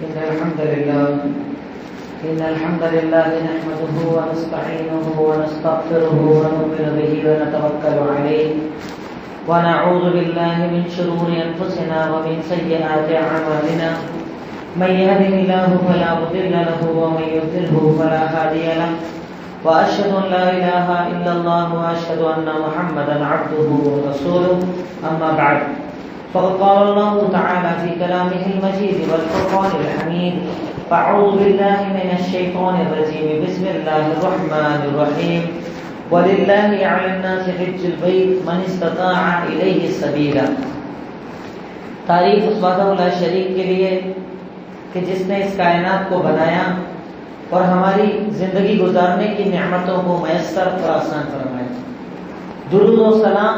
إن الحمد لله نحمده ونستعينه ونستغفره ونؤمن به ونتوكل عليه ونعوذ بالله من شرور أنفسنا ومن سيئات أعمالنا من يهده الله فلا مضل له ومن يضلل فلا هادي له وأشهد أن لا إله إلا الله وأشهد أن محمدا عبده ورسوله أما بعد فقد قال الله تعالى في كلامه المجيد والفرقان الحميد فأعوذ بالله من الشيطان الرجيم بسم الله الرحمن الرحيم ولله على الناس حج البيت من استطاع إليه سبيلا. تعریف اس وحدہ لا شریک کے لیے کہ جس نے اس کائنات کو بنایا اور ہماری زندگی گزارنے کی نعمتوں کو میسر اور آسان فرمایا. درود و سلام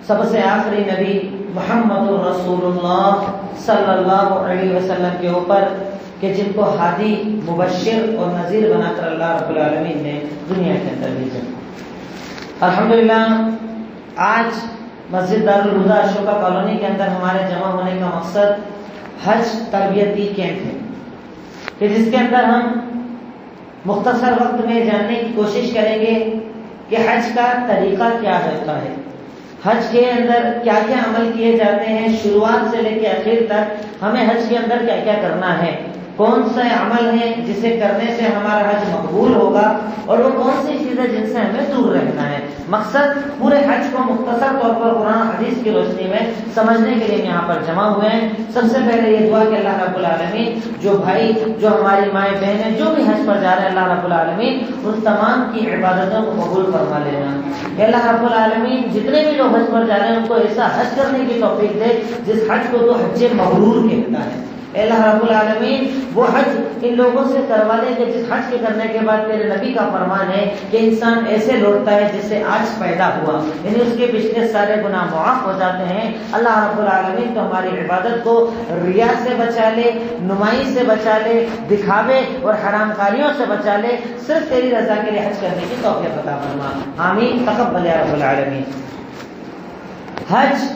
سب سے آخری نبی محمد رسول اللہ صلی اللہ علیہ وسلم کے اوپر کہ جن کو ہادی مبشر اور نذیر بنا کر اللہ رب العالمین نے دنیا کے اندر بھیجا. الحمدللہ آج مسجد دارالہدیٰ اشوکا کالونی کے اندر ہمارے جمع ہونے کا مقصد حج تربیتی کیمپ ہے کہ جس کے اندر ہم مختصر وقت میں جاننے کی کوشش کریں گے کہ حج کا طریقہ کیا ہوتا ہے, حج کے اندر کیا کیا عمل کیے جاتے ہیں, شروعات سے لے کے آخر تک ہمیں حج کے اندر کیا کیا کرنا ہے, کون سے عمل ہیں جسے کرنے سے ہمارا حج مقبول ہوگا اور وہ کون سی چیزیں جن سے ہمیں دور رہنا ہے. مقصد پورے حج کو مختصر طور پر قرآن حدیث کی روشنی میں سمجھنے کے لیے یہاں پر جمع ہوئے ہیں. سب سے پہلے یہ دعا کہ اللہ رب العالمین جو بھائی جو ہماری مائیں بہنیں جو بھی حج پر جا رہے ہیں اللہ رب العالمین ان تمام کی عبادتوں کو قبول فرما لینا. کہ اللہ رب العالمین جتنے بھی لوگ حج پر جا رہے ہیں ان کو ایسا حج کرنے کی توفیق دے جس حج کو تو حج مبرور کہتا ہے. اللہ رب العالمین وہ حج ان لوگوں سے کروا دے کہ جس حج کے کرنے کے بعد تیرے نبی کا فرمان ہے کہ انسان ایسے لوٹتا ہے جسے آج پیدا ہوا, یعنی اس کے پچھلے سارے گناہ معاف ہو جاتے ہیں. اللہ رب العالمین تو ہماری عبادت کو ریا سے بچا لے, نمائش سے بچا لے, دکھاوے اور حرام کاریوں سے بچا لے, صرف تیری رضا کے لیے حج کرنے کی توفیق عطا فرما. آمین تقبل یا رب العالمین. حج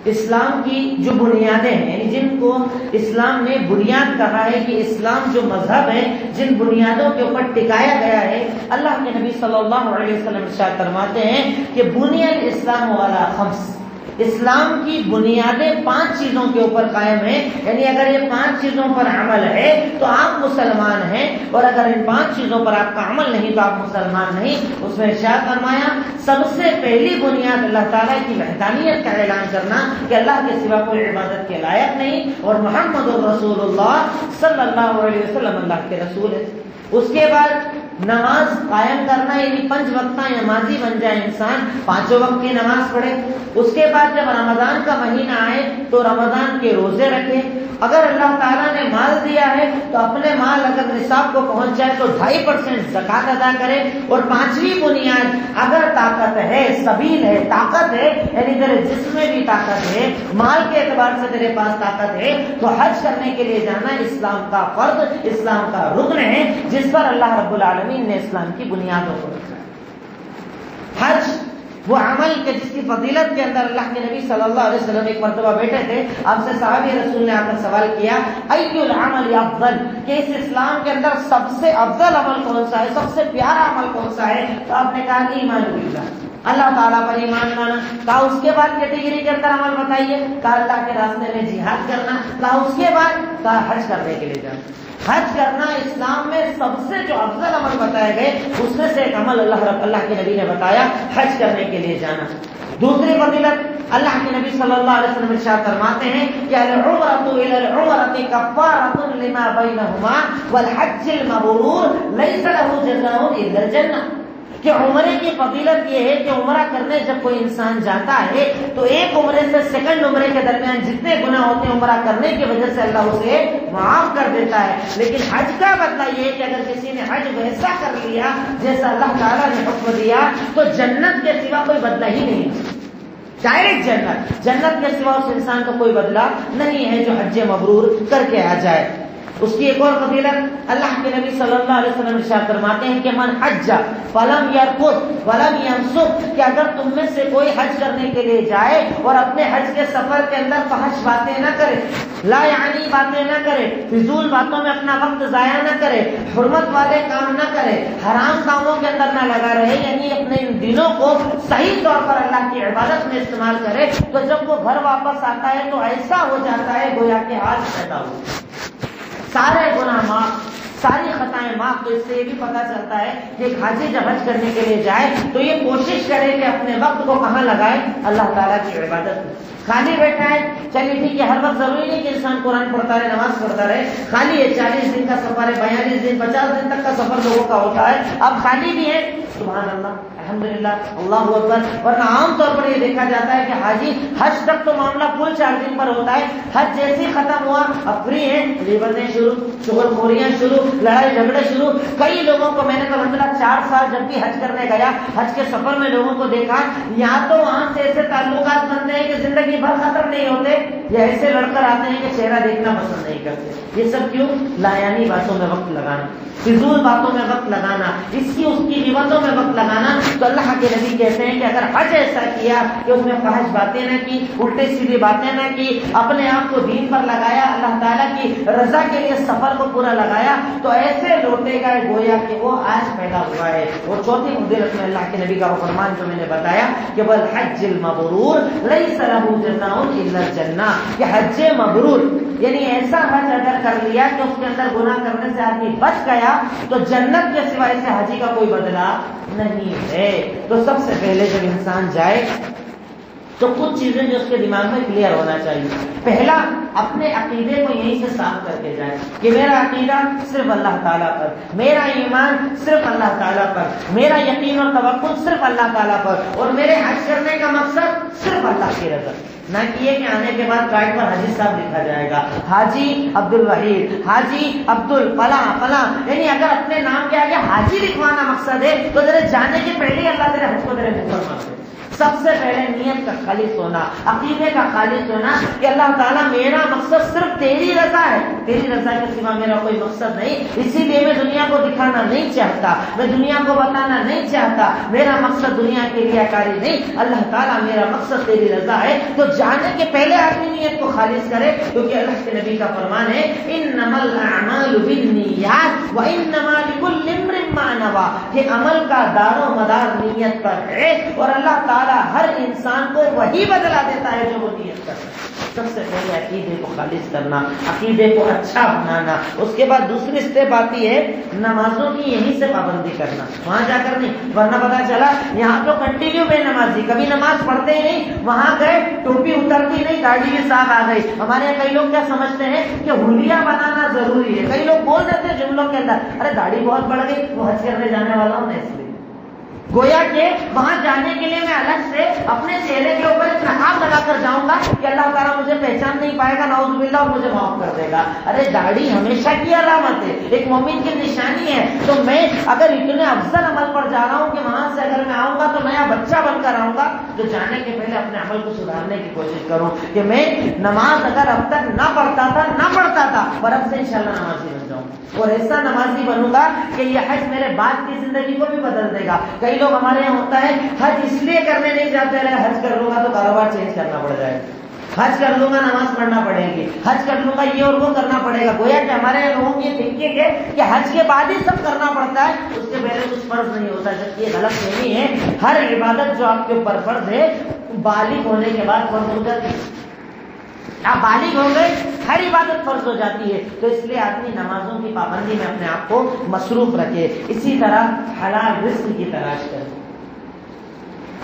اسلام کی جو بنیادیں ہیں, یعنی جن کو اسلام نے بنیاد کہا ہے کہ اسلام جو مذہب ہے جن بنیادوں کے اوپر ٹکایا گیا ہے, اللہ کے نبی صلی اللہ علیہ وسلم ارشاد فرماتے ہیں کہ بنی الاسلام علی خمس, اسلام کی بنیادیں 5 چیزوں کے اوپر قائم ہیں. یعنی اگر یہ 5 چیزوں پر عمل ہے تو آپ مسلمان ہیں, اور اگر ان 5 چیزوں پر آپ کا عمل نہیں تو آپ مسلمان نہیں. اس میں ارشاد فرمایا سب سے پہلی بنیاد اللہ تعالیٰ کی وحدانیت کا اعلان کرنا کہ اللہ کے سوا کوئی عبادت کے لائق نہیں اور محمد رسول اللہ صلی اللہ علیہ وسلم اللہ کے رسول ہے. اس کے بعد نماز قائم کرنا, یعنی 5 وقتہ نمازی بن جائے انسان, 5 وقت کی نماز پڑھے. اس کے بعد جب رمضان کا مہینہ آئے تو رمضان کے روزے رکھے. اگر اللہ تعالیٰ نے مال دیا ہے تو اپنے مال اگر نصاب کو پہنچ جائے تو 2.5% زکات ادا کرے. اور 5ویں بنیاد اگر طاقت ہے, سبیل ہے, طاقت ہے, یعنی تیرے جسم میں بھی طاقت ہے, مال کے اعتبار سے تیرے پاس طاقت ہے تو حج کرنے کے لیے جانا اسلام کا فرض, اسلام کا رکن ہے جس پر اللہ رب العالمین نے اسلام کی بنیادوں کو رکھا. حج وہ عمل کہ جس کی فضیلت کے اندر اللہ کے نبی صلی اللہ علیہ وسلم ایک مرتبہ بیٹھے تھے, آپ سے صحابی رسول نے آ کر سوال کیا ای العمل افضل, کہ اس اسلام کے اندر سب سے افضل عمل کون سا ہے, سب سے پیارا عمل کون سا ہے؟ تو آپ نے کہا ایمان باللہ, اللہ تعالیٰ پر ایمان لانا. کہا اس کے بعد کیٹیگری کے اندر عمل بتائیے. کہا اللہ کے راستے میں جہاد کرنا. کہا اس کے بعد, کہا حج کرنے کے لیے جانا. حج کرنا اسلام میں سب سے جو افضل عمل بتائے گئے اس میں سے ایک عمل اللہ کے نبی نے بتایا, حج کرنے کے لیے جانا. دوسری فضیلت اللہ کے نبی صلی اللہ علیہ وسلم ارشاد فرماتے ہیں کہ العمرۃ الی العمرۃ کفارۃ لما بینہما والحج المبرور لیس له جزاء الا الجنہ, کہ عمرے کی فضیلت یہ ہے کہ عمرہ کرنے جب کوئی انسان جاتا ہے تو ایک عمرے سے سیکنڈ عمرے کے درمیان جتنے گناہ ہوتے ہیں عمرہ کرنے کی وجہ سے اللہ اسے معاف کر دیتا ہے. لیکن حج کا بدلہ یہ ہے کہ اگر کسی نے حج ویسا کر لیا جیسا اللہ تعالیٰ نے حکم دیا تو جنت کے سوا کوئی بدلہ ہی نہیں, ڈائریکٹ جنت. جنت کے سوا اس انسان کو کوئی بدلہ نہیں ہے جو حج مبرور کر کے آ جائے. اس کی ایک اور فضیلت اللہ کے نبی صلی اللہ علیہ وسلم ارشاد فرماتے ہیں کہ من حج فلم یرفث ولم یفسق، کہ اگر تم میں سے کوئی حج کرنے کے لیے جائے اور اپنے حج کے سفر کے اندر فحش باتیں نہ کرے، لا یعنی باتیں نہ کرے، فضول باتوں میں اپنا وقت ضائع نہ کرے، حرمت والے کام نہ کرے، حرام کاموں کے اندر نہ لگا رہے، یعنی اپنے ان دنوں کو صحیح طور پر اللہ کی عبادت میں استعمال کرے، تو جب وہ گھر واپس آتا ہے تو ایسا ہو جاتا ہے گویا کہ آج پیدا ہو، سارے گناہ معاف، ساری خطائیں معاف۔ تو اس سے یہ بھی پتہ چلتا ہے کہ ایک حاجی جب حج کرنے کے لیے جائے تو یہ کوشش کرے کہ اپنے وقت کو کہاں لگائے، اللہ تعالیٰ کی عبادت میں۔ خالی بیٹھا ہے، چلیے ٹھیک ہے، ہر وقت ضروری نہیں کہ انسان قرآن پڑھتا رہے، نماز پڑھتا رہے، خالی ہے 40 دن کا سفر ہے، 42 دن 50 دن تک کا سفر لوگوں کا ہوتا ہے، اب خالی بھی ہے، سبحان اللہ الحمدللہ اللہ اکبر۔ ورنہ عام طور پر یہ دیکھا جاتا ہے کہ حاجی حج تک تو معاملہ کل 4 دن پر ہوتا ہے، حج جیسے ہی ختم ہوا اب فری ہیں، غیبتیں شروع، چغل خوریاں شروع، لڑائی جھگڑے شروع۔ کئی لوگوں کو میں نے تو الحمدللہ 4 سال جب بھی حج کرنے گیا، حج کے سفر میں لوگوں کو دیکھا، یہاں تو وہاں سے ایسے تعلقات بنتے ہیں کہ زندگی بھر ختم نہیں ہوتے، یا ایسے لڑ کر آتے ہیں کہ چہرہ دیکھنا پسند نہیں کرتے۔ یہ سب کیوں؟ لایانی باتوں میں وقت لگانا، فضول باتوں میں وقت لگانا، اس کی غیبتوں میں وقت لگانا۔ تو اللہ کے نبی کہتے ہیں کہ اگر حج ایسا کیا کہ اس میں فحش باتیں نہ کی، الٹے سیدھی باتیں نہ کی، اپنے آپ کو دین پر لگایا، اللہ تعالیٰ کی رضا کے لیے سفر کو پورا لگایا، تو ایسے لوٹے گا گویا کہ وہ آج پیدا ہوا ہے۔ اور چوتھی فضیلت میں اللہ کے نبی کا وہ فرمان جو میں نے بتایا کہ والحج المبرور لیس له جزاء الا الجنہ، کہ حج مبرور یعنی ایسا حج اگر کر لیا کہ اس کے اندر گناہ کرنے سے آدمی بچ گیا تو جنت کے سوائے سے حاجی کا کوئی بدلہ نہیں ہے۔ تو سب سے پہلے جب انسان جائے تو کچھ چیزیں جو اس کے دماغ میں کلیئر ہونا چاہیے۔ پہلا، اپنے عقیدے کو یہیں سے صاف کر کے جائے کہ میرا عقیدہ صرف اللہ تعالیٰ پر، میرا ایمان صرف اللہ تعالیٰ پر، میرا یقین اور توکل صرف اللہ تعالیٰ پر، اور میرے حج کرنے کا مقصد صرف اللہ کی رضا۔ نہ کہ یہ کہ آنے کے بعد کارڈ پر حاجی صاحب لکھا جائے گا، حاجی عبد الوحید، حاجی عبد الفلاں فلاں، یعنی اگر اپنے نام کے آگے حاجی لکھوانا مقصد ہے تو ذرا جانے کے پہلے ہی اللہ تیرے حج کو تیرے منہ پر مار دے۔ سب سے پہلے نیت کا خالص ہونا، عقیدے کا خالص ہونا کہ اللہ تعالیٰ میرا مقصد صرف تیری رضا ہے، تیری رضا کے سوا میرا کوئی مقصد نہیں، اسی لیے میں دنیا کو دکھانا نہیں چاہتا، میں دنیا کو بتانا نہیں چاہتا، میرا مقصد دنیا کے لیے کاری نہیں، اللہ تعالیٰ میرا مقصد تیری رضا ہے۔ تو جانے کے پہلے آدمی نیت کو خالص کرے، کیونکہ اللہ کے نبی کا فرمان ہے انما الاعمال بالنیات وانما لکل امرئ ما نوى، کہ عمل کا دار و مدار نیت پر ہے، اور اللہ تعالیٰ ہر انسان کو وہی بدلا دیتا ہے جو وہ نیت کرتا ہے۔ سب سے پہلے عقیدے کو خالص کرنا، عقیدے کو اچھا بنانا، اس کے بعد دوسری اسٹیپ آتی ہے نمازوں کی یہیں سے پابندی کرنا، وہاں جا کر نہیں، ورنہ پتا چلا یہاں تو کنٹینیو بے نمازی، کبھی نماز پڑھتے ہی نہیں، وہاں گئے ٹوپی اترتی نہیں، داڑھی بھی صاف آ گئی۔ ہمارے یہاں کئی لوگ کیا سمجھتے ہیں کہ حلیہ بنانا ضروری ہے، کئی لوگ بول دیتے ہیں جملوں کے اندر ارے داڑھی بہت بڑھ گئی، وہ حج کرنے جانے والا ہوں نا اس لیے، گویا کہ وہاں جانے کے لیے میں الگ سے اپنے چہرے کے اوپر اتنا آگ لگا کر جاؤں گا کہ اللہ تعالیٰ مجھے پہچان نہیں پائے گا نعوذ باللہ اور مجھے معاف کر دے گا۔ ارے داڑھی ہمیشہ کی علامت ہے، ایک مومن کی نشانی ہے، تو میں اگر اتنے افضل عمل پر جا رہا ہوں کہ وہاں سے اگر میں آؤں گا تو نیا بچہ بن کر آؤں گا، تو جانے کے پہلے اپنے عمل کو سدھارنے کی کوشش کروں کہ میں نماز اگر اب تک نہ پڑھتا تھا پر اب سے انشاءاللہ نمازی بن جاؤں، اور ایسا نمازی بنوں گا کہ یہ حج میرے بعد کی زندگی کو بھی بدل دے گا۔ کئی لوگ ہمارے یہاں ہوتا ہے حج اس لیے کرنے نہیں جاتے رہے، حج کر لوں گا تو کاروبار چینج کرنا پڑ جائے گا، حج کر لوں گا نماز پڑھنا پڑے گی، حج کر لوں گا یہ اور وہ کرنا پڑے گا۔ گویا کہ ہمارے یہاں لوگوں کی تھنکنگ ہے کہ حج کے بعد ہی سب کرنا پڑتا ہے، اس کے پہلے کچھ فرض نہیں ہوتا، جبکہ یہ غلط نہیں ہے۔ ہر عبادت جو آپ کے اوپر فرض ہے بالغ ہونے کے بعد فرض ہو جاتی ہے، آپ بالغ ہو گئے ہر عبادت فرض ہو جاتی ہے۔ تو اس لیے آدمی نمازوں کی پابندی میں اپنے آپ کو مصروف رکھے، اسی طرح حلال رزق کی تلاش کرے،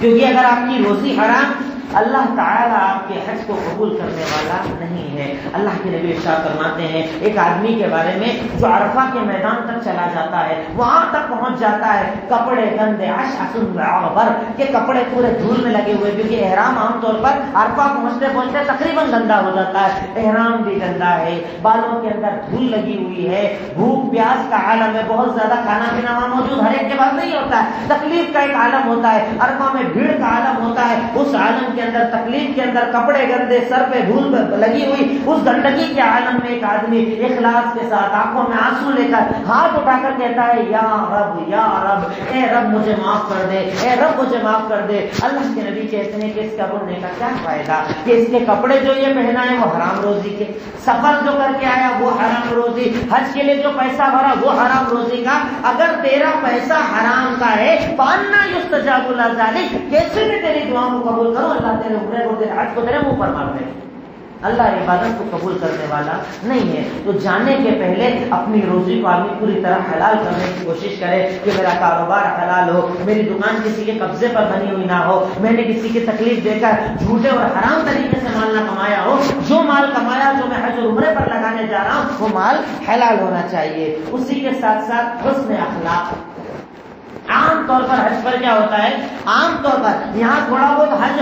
کیونکہ اگر آپ کی روزی حرام، اللہ تعالیٰ آپ کے حج کو قبول کرنے والا نہیں ہے۔ اللہ کے نبی ارشاد فرماتے ہیں ایک آدمی کے بارے میں جو عرفہ کے میدان تک چلا جاتا ہے، وہاں تک پہنچ جاتا ہے، کپڑے گندے اشعث اغبر، کہ کپڑے پورے دھول میں لگے ہوئے، کیونکہ احرام عام طور پر عرفہ پہنچتے پہنچتے تقریباً گندا ہو جاتا ہے، احرام بھی گندا ہے، بالوں کے اندر دھول لگی ہوئی ہے، بھوک پیاس کا عالم ہے، بہت زیادہ کھانا پینا وہاں موجود ہر ایک کے بعد نہیں ہوتا ہے، تکلیف کا ایک عالم ہوتا ہے، عرفہ میں بھیڑ کا عالم ہوتا ہے، اس عالم کے اندر، تکلیف کے اندر، کپڑے گندے، سر پہ دھول لگی ہوئی، اس گندگی کے عالم میں ایک آدمی اخلاص کے ساتھ آنکھوں میں آنسو لے کر ہاتھ اٹھا کر کہتا ہے یا رب، اے رب مجھے معاف کر دے، اے رب مجھے معاف کر دے۔ اللہ کے نبی کہتے ہیں کہ اس کا رونے کا کیا فائدہ کہ اس کے کپڑے جو یہ پہنا ہے وہ حرام روزی کے، سفر جو کر کے آیا وہ حرام روزی، حج کے لیے جو پیسہ بھرا وہ حرام روزی کا۔ اگر تیرا پیسہ حرام کا ہے فانا یستجاب لذالک، کیسے میں تیری دعاؤں کو قبول کروں؟ اللہ تیرے عمرے کو، تیرے حج کو تیرے منہ پر مار دے۔ اللہ عبادت کو قبول کرنے والا نہیں ہے۔ تو جانے کے پہلے اپنی روزی کو آدمی پوری طرح حلال کرنے کی کوشش کرے کہ میرا کاروبار حلال ہو، میری دکان کسی کے قبضے پر بنی ہوئی نہ ہو، میں نے کسی کی تکلیف دے کر جھوٹے اور حرام طریقے سے مال نہ کمایا ہو، جو مال کمایا جو میں حج اور عمرے پر لگانے جا رہا ہوں وہ مال حلال ہونا چاہیے۔ اسی کے ساتھ ساتھ حسن اخلاق۔ عام طور پر حج پر کیا ہوتا ہے، عام طور پر یہاں تھوڑا بہت حج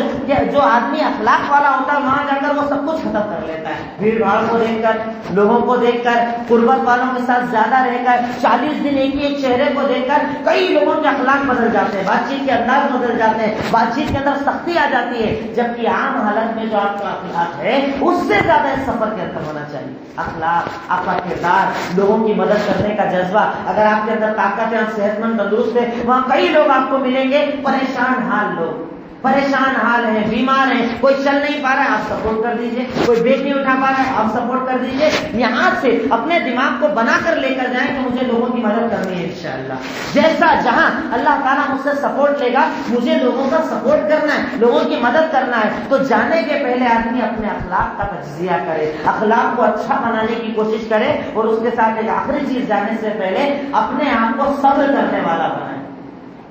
جو آدمی اخلاق والا ہوتا ہے وہاں جا کر وہ سب کچھ ختم کر لیتا ہے، بھیڑ بھاڑ کو دیکھ کر، لوگوں کو دیکھ کر، قربت والوں کے ساتھ زیادہ رہ کر، 40 دن ایک ہی ایک چہرے کو دیکھ کر کئی لوگوں کے اخلاق بدل جاتے ہیں، بات چیت کے انداز بدل جاتے ہیں، بات چیت کے اندر سختی آ جاتی ہے، جبکہ عام حالت میں جو آپ کا اخلاق ہے اس سے زیادہ اس سفر کے اندر ہونا چاہیے۔ اخلاق، آپ کا کردار، لوگوں کی مدد کرنے کا جذبہ، اگر آپ کے اندر طاقت ہے، آپ صحت مند تندرست ہے، وہاں کئی لوگ آپ کو ملیں گے پریشان حال لوگ، پریشان حال ہیں، بیمار ہیں، کوئی چل نہیں پا رہا ہے آپ سپورٹ کر دیجئے، کوئی بیگ نہیں اٹھا پا رہا ہے آپ سپورٹ کر دیجئے۔ یہاں سے اپنے دماغ کو بنا کر لے کر جائیں کہ مجھے لوگوں کی مدد کرنی ہے انشاءاللہ، جیسا جہاں اللہ تعالیٰ مجھ سے سپورٹ لے گا مجھے لوگوں کا سپورٹ کرنا ہے، لوگوں کی مدد کرنا ہے۔ تو جانے کے پہلے آدمی اپنے اخلاق کا تجزیہ کرے، اخلاق کو اچھا بنانے کی کوشش کرے، اور اس کے ساتھ ایک آخری چیز جانے سے پہلے اپنے آپ کو صبر کرنے والا بنائے۔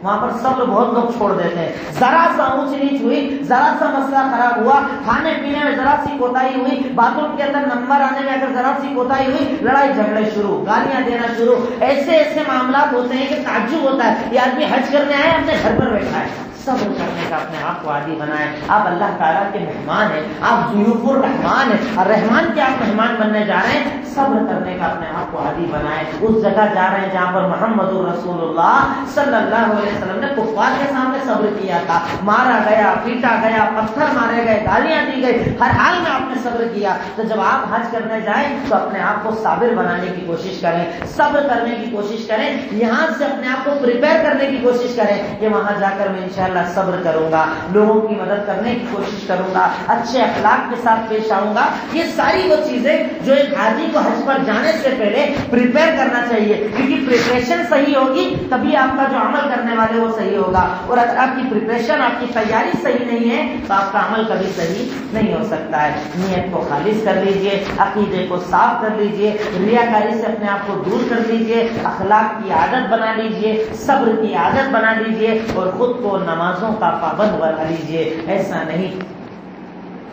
وہاں پر صبر بہت لوگ چھوڑ دیتے ہیں، ذرا سا اونچ نیچ ہوئی، ذرا سا مسئلہ خراب ہوا، کھانے پینے میں ذرا سی کوتاہی ہوئی، باتوں کے اندر نمبر آنے میں اگر ذرا سی کوتاہی ہوئی، لڑائی جھگڑے شروع، گالیاں دینا شروع، ایسے ایسے معاملات ہوتے ہیں کہ تعجب ہوتا ہے یہ آدمی حج کرنے آئے اپنے گھر پر بیٹھا ہے۔ صبر کرنے کا اپنے آپ کو عادی بنائیں۔ آپ اللہ تعالیٰ کے مہمان ہیں، آپ ضیوف الرحمان ہیں، اور رحمان کے آپ مہمان بننے جا رہے ہیں، صبر کرنے کا اپنے آپ کو عادی بنائیں۔ اس جگہ جا رہے ہیں جہاں پر محمد رسول اللہ صلی اللہ علیہ وسلم نے کفار کے سامنے صبر کیا تھا، مارا گیا، پیٹا گیا، پتھر مارے گئے، گالیاں دی گئی، ہر حال میں آپ نے صبر کیا۔ تو جب آپ حج کرنے جائیں تو اپنے آپ کو صابر بنانے کی کوشش کریں، صبر کرنے کی کوشش کریں، یہاں سے اپنے آپ کو پریپیئر کرنے کی کوشش کریں کہ وہاں جا کر میں انشاءاللہ صبر کروں گا، لوگوں کی مدد کرنے کی کوشش کروں گا، اچھے اخلاق کے ساتھ پیش آؤں گا۔ یہ ساری وہ چیزیں جو ایک حاجی کو حج پر جانے سے پہلے پریپیئر کرنا چاہیے، کیونکہ پریپریشن صحیح ہوگی تبھی آپ کا جو عمل کرنے والے وہ صحیح ہوگا، اور اگر آپ کی پریپریشن، آپ کی تیاری صحیح نہیں ہے تو آپ کا عمل کبھی صحیح نہیں ہو سکتا ہے۔ نیت کو خالص کر لیجئے، عقیدے کو صاف کر لیجئے، ریاکاری سے اپنے آپ کو دور کر لیجئے، اخلاق کی عادت بنا لیجئے، صبر کی عادت بنا لیجئے، اور خود کو نمازوں کا پابند بنا لیجئے۔ ایسا نہیں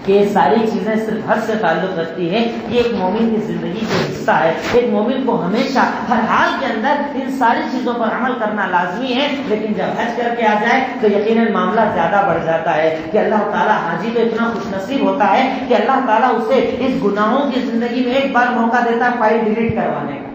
کہ یہ ساری چیزیں صرف حج سے تعلق رکھتی ہے، یہ ایک مومن کی زندگی کا حصہ ہے۔ ایک مومن کو ہمیشہ ہر حال کے اندر ان ساری چیزوں پر عمل کرنا لازمی ہے، لیکن جب حج کر کے آ جائے تو یقیناً معاملہ زیادہ بڑھ جاتا ہے کہ اللہ تعالیٰ حاجی کو اتنا خوش نصیب ہوتا ہے کہ اللہ تعالیٰ اسے اس گناہوں کی زندگی میں ایک بار موقع دیتا ہے فائل ڈیلیٹ کروانے کا،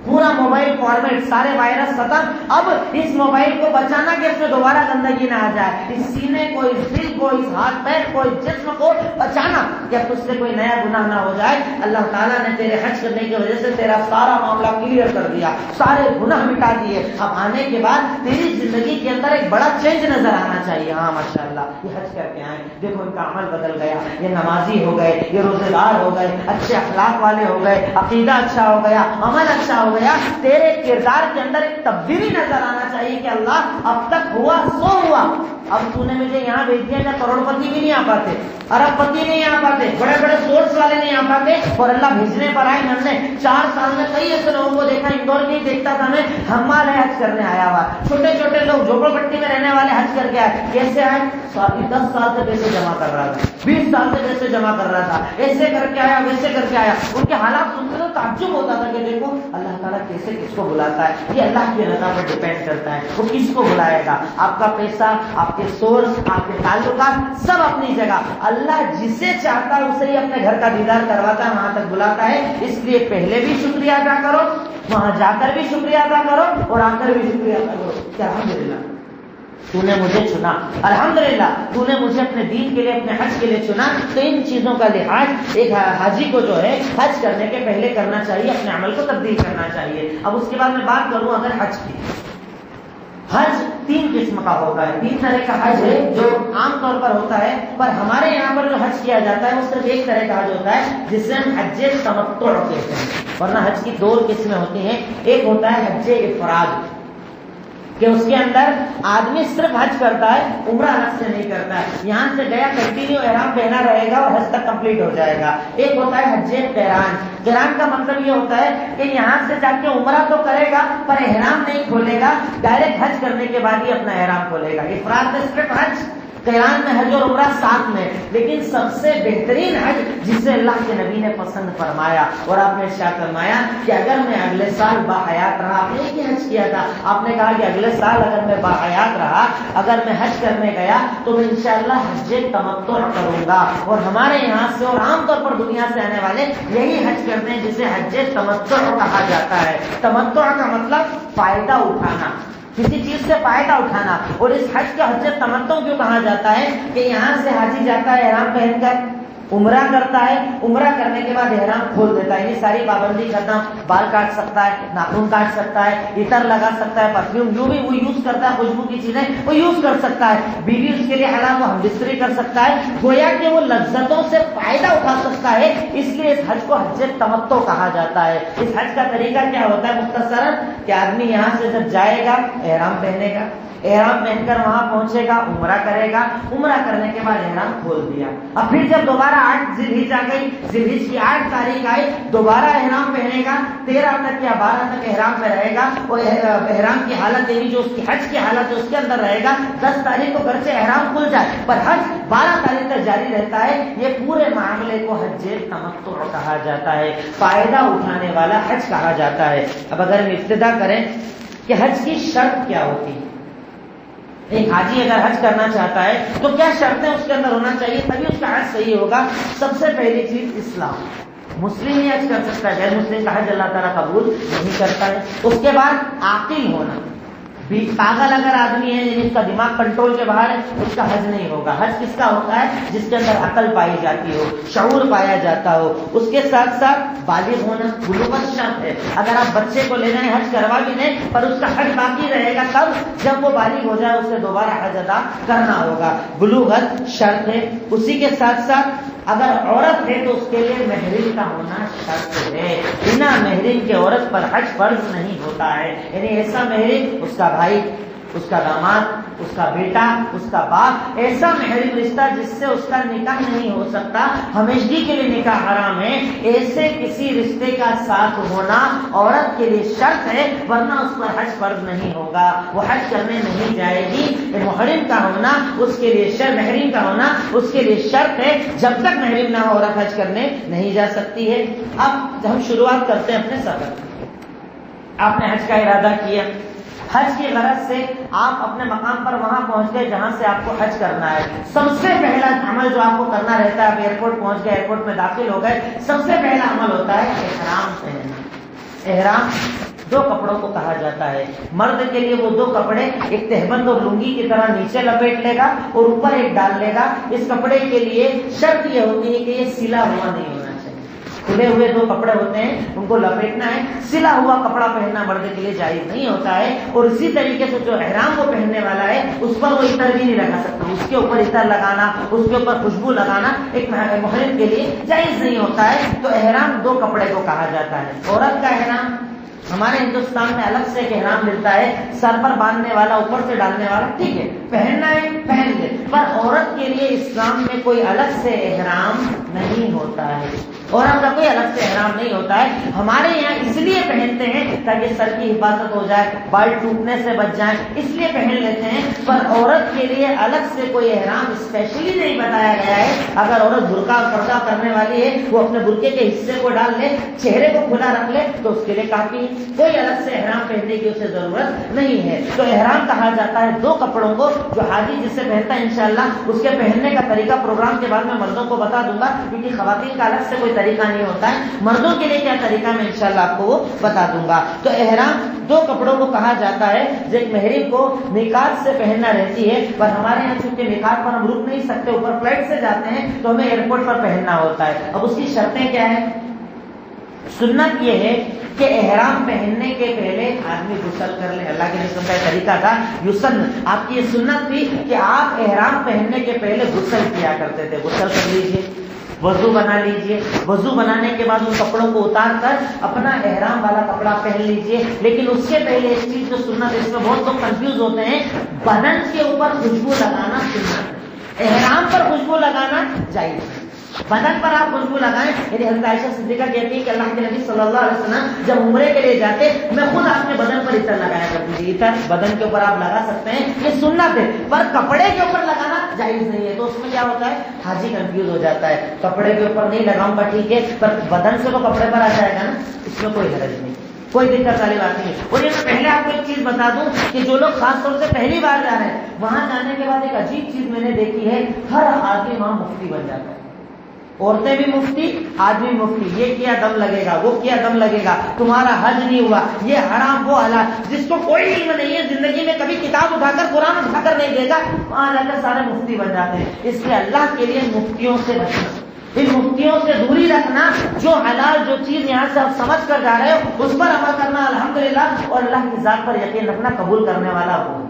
پورا موبائل فارمیٹ، سارے وائرس ختم، اب اس موبائل کو بچانا کہ اس میں دوبارہ گندگی نہ آ جائے، اس سینے کو، اس دل کو، اس ہاتھ پیر کو، اس جسم کو بچانا کہ اب اس سے کوئی نیا گناہ نہ ہو جائے۔ اللہ تعالیٰ نے تیرے حج کرنے کی وجہ سے تیرا سارا معاملہ کلیئر کر دیا، سارے گناہ مٹا دیے، اب آنے کے بعد تیری زندگی کے اندر ایک بڑا چینج نظر آنا چاہیے۔ ہاں ماشاءاللہ یہ حج کر کے آئے، دیکھو ان کا عمل بدل گیا، یہ نمازی ہو گئے، یہ روزے دار ہو گئے، اچھے اخلاق والے ہو گئے، عقیدہ اچھا ہو گیا، عمل اچھا ہو گیا، تیرے کردار کے اندر ایک تبدیلی نظر آنا چاہیے کہ اللہ اب تک ہوا سو ہوا، اب تو نے مجھے یہاں بھیج دیا کہ کروڑ پتی بھی نہیں آ پاتے، ارب پتی نہیں آ پاتے، بڑے بڑے سورس والے نہیں آ پاتے، اور اللہ بھیجنے پر آئے۔ ہم نے 4 سال میں کئی ایسے لوگوں کو دیکھا، انڈور نہیں دیکھتا تھا میں، ہمال ہے حج کرنے آیا ہوا، چھوٹے چھوٹے لوگ جھوپڑ پٹی میں رہنے والے حج کر کے آئے، کیسے آئے؟ 10 سال سے پیسے جمع کر رہا تھا، 20 سال سے پیسے جمع کر رہا تھا، ایسے کر کے آیا، ویسے کر کے آیا، ان کے حالات سنتے تو تعجب ہوتا تھا کہ دیکھو اللہ تعالیٰ کیسے کس کو بلاتا ہے، یہ اللہ کی رضا پر ڈیپینڈ کرتا ہے، وہ کس کو بلائے گا۔ آپ کا پیسہ، آپ کے سورس، آپ کے تعلقات سب اپنی جگہ، اللہ جسے چاہتا ہے اسے ہی اپنے گھر کا دیدار کرواتا ہے، وہاں تک بلاتا ہے۔ اس لیے پہلے بھی شکریہ ادا کرو، وہاں جا کر بھی شکریہ ادا کرو، اور آ کر بھی شکریہ ادا کرو کہ الحمدللہ تو نے مجھے چنا، الحمدللہ تو نے مجھے اپنے دین کے لیے، اپنے حج کے لیے چنا. تو ان چیزوں کا لحاظ ایک حاجی کو جو ہے حج کرنے کے پہلے کرنا چاہیے، اپنے عمل کو تبدیل کرنا چاہیے. اب اس کے بعد میں بات کروں اگر حج کی. حج 3 قسم کا ہوتا ہے، 3 طرح کا حج ہے جو عام طور پر ہوتا ہے، پر ہمارے یہاں پر جو حج کیا جاتا ہے وہ صرف ایک طرح کا حج ہوتا ہے جسے ہم حج تمتع کہتے ہیں. ورنہ حج کی 2 قسمیں ہوتی ہیں. ایک ہوتا ہے حج افراد کہ اس کے اندر آدمی صرف حج کرتا ہے، عمرہ الگ سے نہیں کرتا ہے، یہاں سے گیا کنٹینیو احرام پہنا رہے گا اور حج تک کمپلیٹ ہو جائے گا. ایک ہوتا ہے حج قران. قران کا مطلب یہ ہوتا ہے کہ یہاں سے جا کے عمرہ تو کرے گا پر احرام نہیں کھولے گا، ڈائریکٹ حج کرنے کے بعد ہی اپنا احرام کھولے گا. افراد میں صرف حج، قران میں حج اور عمرہ ساتھ میں. لیکن سب سے بہترین حج جسے اللہ کے نبی نے پسند فرمایا اور آپ نے ارشاد فرمایا کہ اگر میں اگلے سال باحیات رہا، آپ نے ایک حج کیا تھا، آپ نے کہا کہ اگلے سال اگر میں باحیات رہا، اگر میں حج کرنے گیا تو میں انشاءاللہ حج تمتع کروں گا. اور ہمارے یہاں سے اور عام طور پر دنیا سے آنے والے یہی حج کرتے ہیں جسے حج تمتع کہا جاتا ہے. تمتع کا مطلب فائدہ اٹھانا، کسی چیز سے فائدہ اٹھانا. اور اس حج کا حج تمتع کیوں کہا جاتا ہے کہ یہاں سے حاجی جاتا ہے احرام پہن کر، عمرہ کرتا ہے، عمرہ کرنے کے بعد احرام کھول دیتا ہے، یہ ساری پابندی ختم. بال کاٹ سکتا ہے، ناخن کاٹ سکتا ہے، عطر لگا سکتا ہے، پرفیوم جو بھی وہ یوز کرتا ہے، خوشبو کی چیزیں وہ یوز کر سکتا ہے. بیوی اس کے لیے حلال وہ ہم بستری کر سکتا ہے. گویا کہ وہ لذتوں سے فائدہ اٹھا سکتا ہے. اس لیے اس حج کو حج تمتع کہا جاتا ہے. اس حج کا طریقہ کیا ہوتا ہے مختصراً کہ آدمی یہاں سے جب جائے گا احرام پہنے گا، احرام پہن کر وہاں پہنچے گا، عمرہ کرے گا، عمرہ کرنے کے بعد احرام کھول دیا. اب پھر جب دوبارہ 8 ذی الحجہ آ گئی، ذی الحجہ کی 8 تاریخ آئی، دوبارہ احرام پہنے گا، 13 تک یا 12 تک احرام میں رہے گا. اور احرام کی حالت یعنی جو اس کی حج کی حالت ہے اس کے اندر رہے گا. 10 تاریخ کو گھر سے احرام کھل جائے پر حج 12 تاریخ تک جاری رہتا ہے. یہ پورے معاملے کو حج تمتع کہا جاتا ہے، فائدہ اٹھانے والا حج کہا جاتا ہے. اب اگر ہم ابتدا کریں کہ حج کی شرط کیا ہوتی ہے، ایک حاجی اگر حج کرنا چاہتا ہے تو کیا شرطیں اس کے اندر ہونا چاہیے تبھی اس کا حج صحیح ہوگا. سب سے پہلی چیز اسلام. مسلم ہی حج کر سکتا ہے، غیر مسلم کا حج اللہ تعالیٰ قبول نہیں کرتا ہے. اس کے بعد عاقل ہونا. پاگل اگر آدمی ہے یعنی اس کا دماغ کنٹرول کے باہر ہے اس کا حج نہیں ہوگا. حج کس کا ہوتا ہے؟ جس کے اندر عقل پائی جاتی ہو، شعور پایا جاتا ہو. اس کے ساتھ ساتھ بالغ ہونا بلوغت شرط ہے. اگر آپ بچے کو لے جائیں حج کروا بھی دیں پر اس کا حج باقی رہے گا تب جب وہ بالغ ہو جائے اسے دوبارہ حج ادا کرنا ہوگا. بلوغت شرط ہے. اسی کے ساتھ ساتھ اگر عورت ہے تو اس کے لیے محرم کا ہونا شرط ہے. بنا محرم کے عورت پر حج فرض نہیں ہوتا ہے. یعنی ایسا محرم، اس کا بھائی، اس کا داماد، اس کا بیٹا، اس کا باپ، ایسا محرم رشتہ جس سے اس کا نکاح نہیں ہو سکتا، ہمیشگی کے لیے نکاح حرام ہے. ایسے کسی رشتے کا ساتھ ہونا عورت کے لیے شرط ہے ورنہ اس پر حج فرض نہیں ہوگا، وہ حج کرنے نہیں جائے گی. محرم کا ہونا اس کے لیے شرط، محرم کا ہونا اس کے لیے شرط ہے. جب تک محرم نہ ہو عورت حج کرنے نہیں جا سکتی ہے. اب ہم شروعات کرتے ہیں اپنے سفر. آپ نے حج کا ارادہ کیا، حج کی غرض سے آپ اپنے مقام پر وہاں پہنچ گئے جہاں سے آپ کو حج کرنا ہے. سب سے پہلا عمل جو آپ کو کرنا رہتا ہے، آپ ایئرپورٹ پہنچ گئے، ایئرپورٹ میں داخل ہو گئے، سب سے پہلا عمل ہوتا ہے احرام پہننا. احرام 2 کپڑوں کو کہا جاتا ہے. مرد کے لیے وہ 2 کپڑے، ایک تہبند اور لنگی کی طرح نیچے لپیٹ لے گا اور اوپر ایک ڈال لے گا. اس کپڑے کے لیے شرط یہ ہوتی ہے کہ یہ سلا ہوا نہیں ہونا چاہیے. کھلے ہوئے 2 کپڑے ہوتے ہیں ان کو لپیٹنا ہے. سلا ہوا کپڑا پہننا مرد کے لیے جائز نہیں ہوتا ہے. اور اسی طریقے سے جو احرام کو پہننے والا ہے اس پر وہ عطر بھی نہیں لگا سکتا. اس کے اوپر عطر لگانا، اس کے اوپر خوشبو لگانا ایک محرم کے لیے جائز نہیں ہوتا ہے. تو احرام 2 کپڑے کو کہا جاتا ہے. عورت کا احرام ہمارے ہندوستان میں الگ سے ایک احرام ملتا ہے، سر پر باندھنے والا، اوپر سے ڈالنے والا. ٹھیک ہے، پہننا ہے پہن لے، پر عورت کے لیے اسلام میں کوئی الگ سے احرام نہیں ہوتا ہے. عورت کا کوئی الگ سے احرام نہیں ہوتا ہے. ہمارے یہاں اس لیے پہنتے ہیں تاکہ سر کی حفاظت ہو جائے، بال ٹوٹنے سے بچ جائیں، اس لیے پہن لیتے ہیں. پر عورت کے لیے الگ سے کوئی احرام اسپیشلی نہیں بتایا گیا ہے. اگر عورت برقع اور پردہ کرنے والی ہے وہ اپنے برقعے کے حصے کو ڈال لے، چہرے کو کھلا رکھ لے تو اس کے لیے کافی ہے. کوئی الگ سے احرام پہننے کی اسے ضرورت نہیں ہے. تو احرام کہا جاتا ہے 2 کپڑوں کو جو حاجی جس سے پہنتا ہے. انشاءاللہ اس کے پہننے کا طریقہ پروگرام کے بعد میں مردوں کو بتا دوں گا کیونکہ خواتین کا الگ سے کوئی طریقہ نہیں ہوتا ہے. مردوں کے لیے کیا طریقہ میں انشاءاللہ آپ کو وہ بتا دوں گا. تو احرام دو کپڑوں کو کہا جاتا ہے جو ایک محرم کو میقات سے پہننا رہتی ہے، پر ہمارے یہاں چونکہ میقات پر ہم رک نہیں سکتے، اوپر فلائٹ سے جاتے ہیں تو ہمیں ایئرپورٹ پر پہننا ہوتا ہے. اب اس کی شرطیں کیا ہیں؟ سنت یہ ہے کہ احرام پہننے کے پہلے آدمی غسل کر لے. اللہ کے رسول کا طریقہ تھا یسن، آپ کی یہ سنت تھی کہ آپ احرام پہننے کے پہلے غسل کیا کرتے تھے. غسل کر لیجئے، وضو بنا لیجئے، وضو بنانے کے بعد ان کپڑوں کو اتار کر اپنا احرام والا کپڑا پہن لیجئے. لیکن اس کے پہلے ایک چیز جو سنت، اس میں بہت لوگ کنفیوز ہوتے ہیں، بدن کے اوپر خوشبو لگانا سنت ہے، احرام پر خوشبو لگانا جائز ہے. بدن پر آپ خوشبو لگائیں. یعنی حضرت عائشہ صدیقہ کہتی ہے کہ اللہ کے نبی صلی اللہ علیہ وسلم جب عمرے کے لیے جاتے میں خود آپ کے بدن پر عطر لگایا کرتی تھی. عطر بدن کے اوپر آپ لگا سکتے ہیں، یہ سنت ہے، پر کپڑے کے اوپر لگانا جائز نہیں ہے. تو اس میں کیا ہوتا ہے، حاجی کنفیوز ہو جاتا ہے، کپڑے کے اوپر نہیں لگاؤں گا ٹھیک ہے، پر بدن سے تو کپڑے پر آ جائے گا نا، اس میں کوئی حرج نہیں، کوئی دقت والی بات نہیں ہے. اور یہ میں پہلے آپ کو ایک چیز بتا دوں کہ جو لوگ خاص طور سے پہلی بار جا رہے ہیں، وہاں جانے کے بعد ایک عجیب چیز میں نے دیکھی ہے، ہر آدمی وہاں مفتی بن جاتا ہے. عورتیں بھی مفتی، آدمی مفتی. یہ کیا دم لگے گا، وہ کیا دم لگے گا، تمہارا حج نہیں ہوا، یہ حرام وہ حلال. جس کو کوئی علم نہیں ہے، زندگی میں کبھی کتاب اٹھا کر قرآن اٹھا کر نہیں دیکھا، وہاں جا کر سارے مفتی بن جاتے ہیں. اس لیے اللہ کے لیے مفتیوں سے بچنا، ان مفتیوں سے دوری رکھنا. جو حلال جو چیز یہاں سے آپ سمجھ کر جا رہے ہو اس پر عمل کرنا الحمدللہ، اور اللہ کی ذات پر یقین رکھنا، قبول کرنے والا ہو.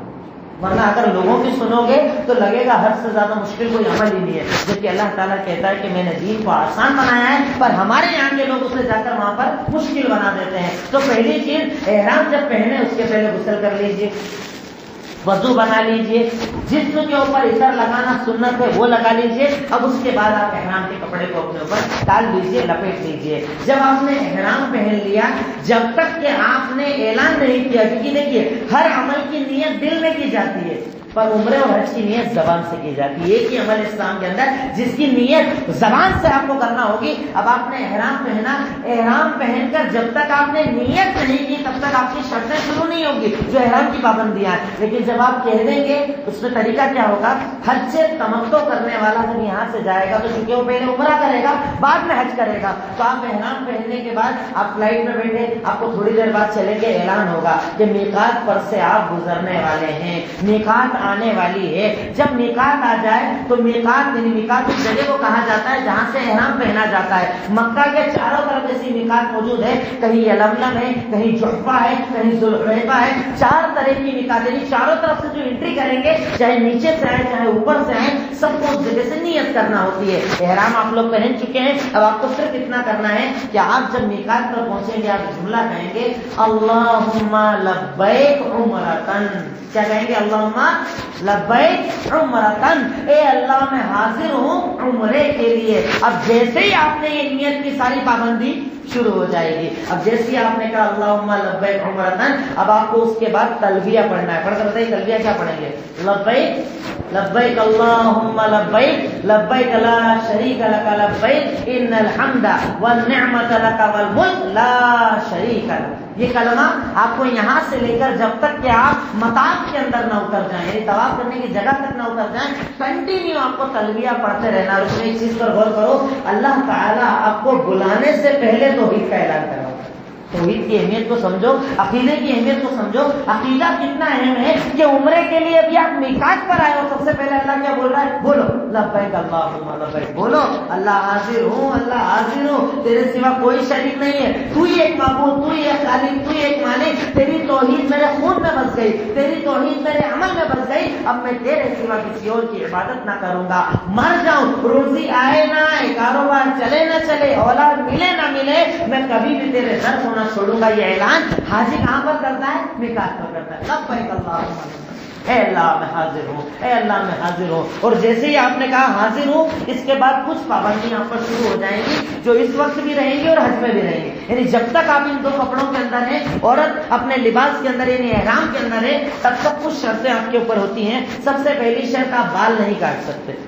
ورنہ اگر لوگوں کی سنو گے تو لگے گا حد سے زیادہ مشکل کوئی عمل ہی نہیں ہے. جبکہ اللہ تعالیٰ کہتا ہے کہ میں نے دین کو آسان بنایا ہے، پر ہمارے یہاں کے لوگ اسے جا کر وہاں پر مشکل بنا دیتے ہیں. تو پہلی چیز، احرام جب پہنے اس کے پہلے غسل کر لیجئے، وضو بنا لیجئے، جسم کے اوپر عطر لگانا سنت ہے وہ لگا لیجئے. اب اس کے بعد آپ احرام کے کپڑے کو اپنے اوپر ڈال لیجئے، لپیٹ لیجئے. جب آپ نے احرام پہن لیا، جب تک کہ آپ نے اعلان نہیں کیا، کیونکہ دیکھیے ہر عمل کی نیت دل میں کی جاتی ہے، پر عمرے اور حج کی نیت زبان سے کی جاتی ہے. ایک ہی عمل اسلام کے اندر جس کی نیت زبان سے آپ کو کرنا ہوگی. اب آپ نے احرام پہنا، احرام پہن کر جب تک آپ نے نیت نہیں کی تب تک آپ کی شرطیں شروع نہیں ہوگی جو احرام کی پابندیاں ہیں. لیکن جب آپ کہہ دیں گے اس میں طریقہ کیا ہوگا، حج سے تمتع کرنے والا جب یہاں سے جائے گا تو چونکہ وہ پہلے عمرہ کرے گا بعد میں حج کرے گا، تو آپ احرام پہننے کے بعد آپ فلائٹ میں بیٹھے، آپ کو تھوڑی دیر بعد چلیں گے، اعلان ہوگا کہ میقات پر سے آپ گزرنے والے ہیں، میقات آنے والی ہے. جب میقات آ جائے تو میقات، یعنی میقات اس جگہ کو کہا جاتا ہے جہاں سے احرام پہنا جاتا ہے. مکہ کے چاروں طرف ایسی میقات موجود ہے، کہیں یلملم ہے، کہیں جحفہ ہے، کہیں ذوالحلیفہ ہے. 4 طرح کی میقات، یعنی چاروں طرف سے جو انٹری کریں گے، چاہے نیچے سے آئے چاہے اوپر سے آئے، سب کو اس جگہ سے نیت کرنا ہوتی ہے. احرام آپ لوگ پہن چکے ہیں، اب آپ کو صرف اتنا کرنا ہے کہ آپ جب میقات پر پہنچیں گے آپ جملہ کہیں گے اللہم لبیک عمرتن. کیا کہیں گے؟ اللہم لبیک عمرتن، اے اللہ میں حاضر ہوں عمرے کے لیے. اب جیسے ہی آپ نے یہ نیت کی ساری پابندی شروع ہو جائے گی. اب جیسے ہی آپ نے کہا اللہم لبیک عمرتن، اب آپ کو اس کے بعد تلبیہ پڑھنا ہے. پڑھ کر بتائیے تلبیہ کیا پڑھیں گے؟ لبیک لبیک اللہم لبیک لبیک لا شریک لک لبیک ان الحمد والنعمت لک والملک لا شریک لک. یہ کلمہ آپ کو یہاں سے لے کر جب تک کہ آپ مطاف کے اندر نہ اتر جائیں، یعنی طواف کرنے کی جگہ تک نہ اتر جائیں، کنٹینیو آپ کو تلبیہ پڑھتے رہنا. اور اس میں ایک چیز پر غور کرو، اللہ تعالیٰ آپ کو بلانے سے پہلے توحید کا اعلان کرا. توحید کی اہمیت کو سمجھو، عقیدے کی اہمیت کو سمجھو. عقیدہ کتنا اہم ہے کہ عمرے کے لیے ابھی آپ میقات پر آئے ہو، سب سے پہلے اللہ کیا بول رہا ہے؟ بولو لبیک اللہم لبیک. بولو اللہ حاضر ہوں، اللہ حاضر ہوں، تیرے سوا کوئی شریک نہیں ہے، تو ہی ایک معبود، تو ہی ایک خالق، تو ہی ایک مالک. تیری توحید میرے خون میں بس گئی، تیری توحید میرے عمل میں بس گئی. اب میں تیرے سوا کسی اور کی عبادت نہ کروں گا. مر جاؤں، روزی آئے نہ آئے، کاروبار چلے نہ چلے، اولاد ملے نہ ملے، میں کبھی بھی تیرے در ہونا چھوڑوں گا. یہ اعلان حاجی کہاں پر کرتا ہے؟ میقات پر کرتا ہے. لبیک اللہم لبیک، اے اللہ میں حاضر ہوں، اے اللہ میں حاضر ہوں. اور جیسے ہی آپ نے کہا حاضر ہوں، اس کے بعد کچھ پابندیاں آپ پر شروع ہو جائیں گی جو اس وقت بھی رہیں گی اور حج میں بھی رہیں گی. یعنی جب تک آپ ان 2 کپڑوں کے اندر ہیں، عورت اپنے لباس کے اندر یعنی احرام کے اندر ہے، تب تک کچھ شرطیں آپ کے اوپر ہوتی ہیں. سب سے پہلی شرط، آپ بال نہیں کاٹ سکتے.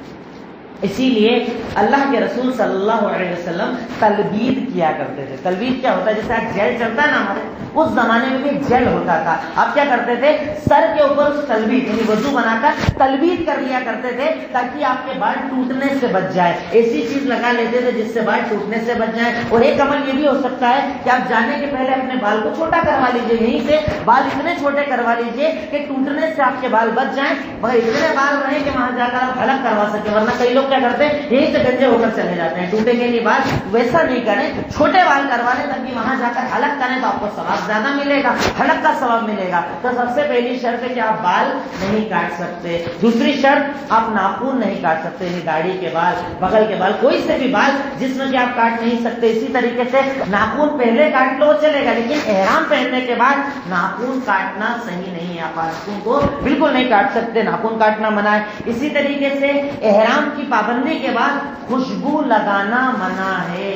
اسی لیے اللہ کے رسول صلی اللہ علیہ وسلم تلبید کیا کرتے تھے. تلبید کیا ہوتا ہے؟ جیسے آج جیل چلتا ہے نا ہمارے، اس زمانے میں بھی جل ہوتا تھا. اب کیا کرتے تھے, سر کے اوپر تلبیت یعنی وضو بنا کر تلبیت کر لیا کرتے تھے تاکہ آپ کے بال ٹوٹنے سے بچ جائے. ایسی چیز لگا لیتے تھے جس سے بال ٹوٹنے سے بچ جائے. اور ایک عمل یہ بھی ہو سکتا ہے کہ آپ جانے کے پہلے اپنے بال کو چھوٹا کروا لیجیے, یہیں سے بال اتنے چھوٹے کروا لیجیے کہ ٹوٹنے سے آپ کے بال بچ جائیں, مگر اتنے بال رہیں کہ وہاں جا کر آپ حلق کروا سکیں. ورنہ کئی لوگ کیا کرتے ہیں, یہیں سے گنجے ہو کر چلے جاتے ہیں, ٹوٹیں گے نہیں بال. ویسا نہیں کریں, چھوٹے بال کروا لیں تاکہ وہاں جا کر حلق کریں تو آپ کو ثواب زیادہ ملے گا, حلق کا ثواب ملے گا. تو سب سے پہلی شرط ہے کہ آپ بال نہیں کاٹ سکتے. دوسری شرط, آپ ناخن نہیں کاٹ سکتے, یعنی داڑھی کے بال, بغل کے بال, کوئی سے بھی بال جس میں کہ آپ کاٹ نہیں سکتے. اسی طریقے سے ناخن پہلے کاٹ لو چلے گا, لیکن احرام پہننے کے بعد ناخن کاٹنا صحیح نہیں ہے. آپ ناخن کو بالکل نہیں کاٹ سکتے, ناخن کاٹنا منع ہے. اسی طریقے سے احرام کی پابندی کے بعد خوشبو لگانا منع ہے.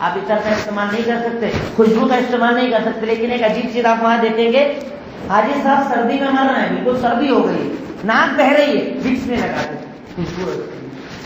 آپ عطر کا استعمال نہیں کر سکتے, خوشبو کا استعمال نہیں کر سکتے. لیکن ایک عجیب چیز آپ وہاں دیکھیں گے, حاجی صاحب سردی میں مر رہے ہیں, بالکل سردی ہو گئی, ناک بہ رہی ہے, وکس میں لگاتے خوشبو.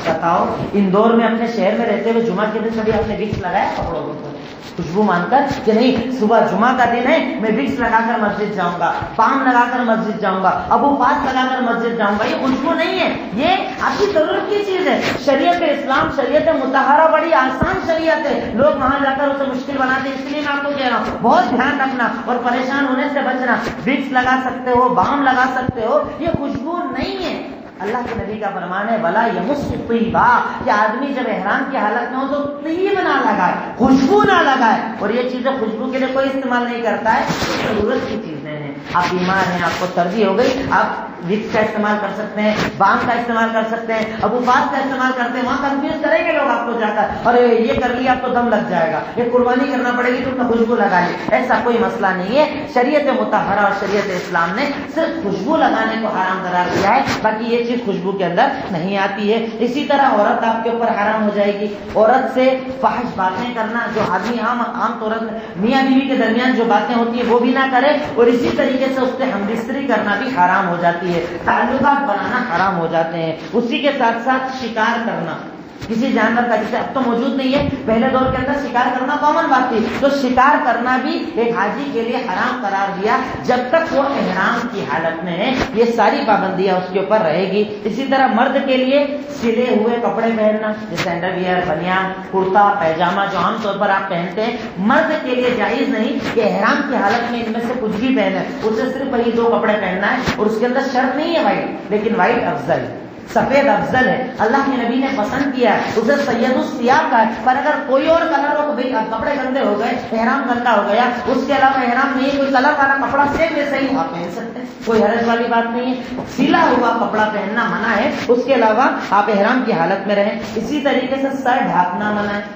بتاؤ, اندور میں اپنے شہر میں رہتے ہوئے جمعہ کے دن کبھی آپ نے وکس لگایا کپڑوں کے اوپر خوشبو مان کر کہ نہیں صبح جمعہ کا دن ہے میں وکس لگا کر مسجد جاؤں گا, پام لگا کر مسجد جاؤں گا, ابو پاس لگا کر مسجد جاؤں گا؟ یہ خوشبو نہیں ہے, یہ آپ کی ضرورت کی چیز ہے. شریعت اسلام شریعت مطہرہ بڑی آسان شریعت ہے. لوگ وہاں جا کر اسے مشکل بناتے ہیں. اس لیے میں آپ کو کہہ رہا ہوں بہت دھیان رکھنا اور پریشان ہونے سے بچنا. وکس لگا سکتے ہو, بام لگا سکتے ہو, یہ خوشبو نہیں ہے. اللہ کے نبی کا فرمان ہے ولا یمس طیبا, کہ آدمی جب احرام کی حالت میں ہو تو طیب نہ لگائے, خوشبو نہ لگائے. اور یہ چیزیں خوشبو کے لیے کوئی استعمال نہیں کرتا ہے, ضرورت کی چیزیں ہیں. آپ بیمار ہیں, آپ کو سردی ہو گئی, آپ وکس کا استعمال کر سکتے ہیں, بام کا استعمال کر سکتے ہیں, ابو پاس کا استعمال کرتے ہیں. وہاں کنفیوز کریں گے لوگ آپ کو جا کر, اور یہ کر لیا آپ کو دم لگ جائے گا, یہ قربانی کرنا پڑے گی تو اپنا خوشبو لگا لیں. ایسا کوئی مسئلہ نہیں ہے. شریعت مطہرہ اور شریعت اسلام نے صرف خوشبو لگانے کو حرام قرار دیا ہے, باقی یہ چیز خوشبو کے اندر نہیں آتی ہے. اسی طرح عورت آپ کے اوپر حرام ہو جائے گی. عورت سے فحش باتیں کرنا, جو آدمی عام طور پر میاں بیوی کے درمیان جو باتیں ہوتی ہیں وہ بھی نہ کرے, اور اسی طریقے سے اس سے ہمبستری کرنا بھی حرام ہو جاتی ہے. تعلقات بنانا حرام ہو جاتے ہیں. اسی کے ساتھ ساتھ شکار کرنا کسی جانور کا, جسے اب تو موجود نہیں ہے, پہلے دور کے اندر شکار کرنا کامن بات تھی, تو شکار کرنا بھی ایک حاجی کے لیے حرام قرار دیا جب تک وہ احرام کی حالت میں ہے. یہ ساری پابندیاں اس کے اوپر رہے گی. اسی طرح مرد کے لیے سلے ہوئے کپڑے پہننا, جیسے انڈر ویئر, بنیان, کرتا, پیجامہ جو عام طور پر آپ پہنتے ہیں, مرد کے لیے جائز نہیں کہ احرام کی حالت میں ان میں سے کچھ بھی پہنے. اسے صرف وہی 2 کپڑے پہننا ہے, اور اس کے اندر شرط نہیں ہے وائٹ, لیکن وائٹ افضل ہے, سفید افضل ہے. اللہ کے نبی نے پسند کیا ہے, اسے سید السیاب کا ہے. پر اگر کوئی اور کلر ہو, کپڑے گندے ہو گئے, احرام گندا ہو گیا, اس کے علاوہ احرام نہیں, کوئی کلر والا کپڑا سیم ویسے ہی آپ پہن سکتے ہیں, کوئی حرج والی بات نہیں ہے. سلا ہوا کپڑا پہننا منع ہے, اس کے علاوہ آپ احرام کی حالت میں رہیں. اسی طریقے سے سر ڈھانپنا منع ہے.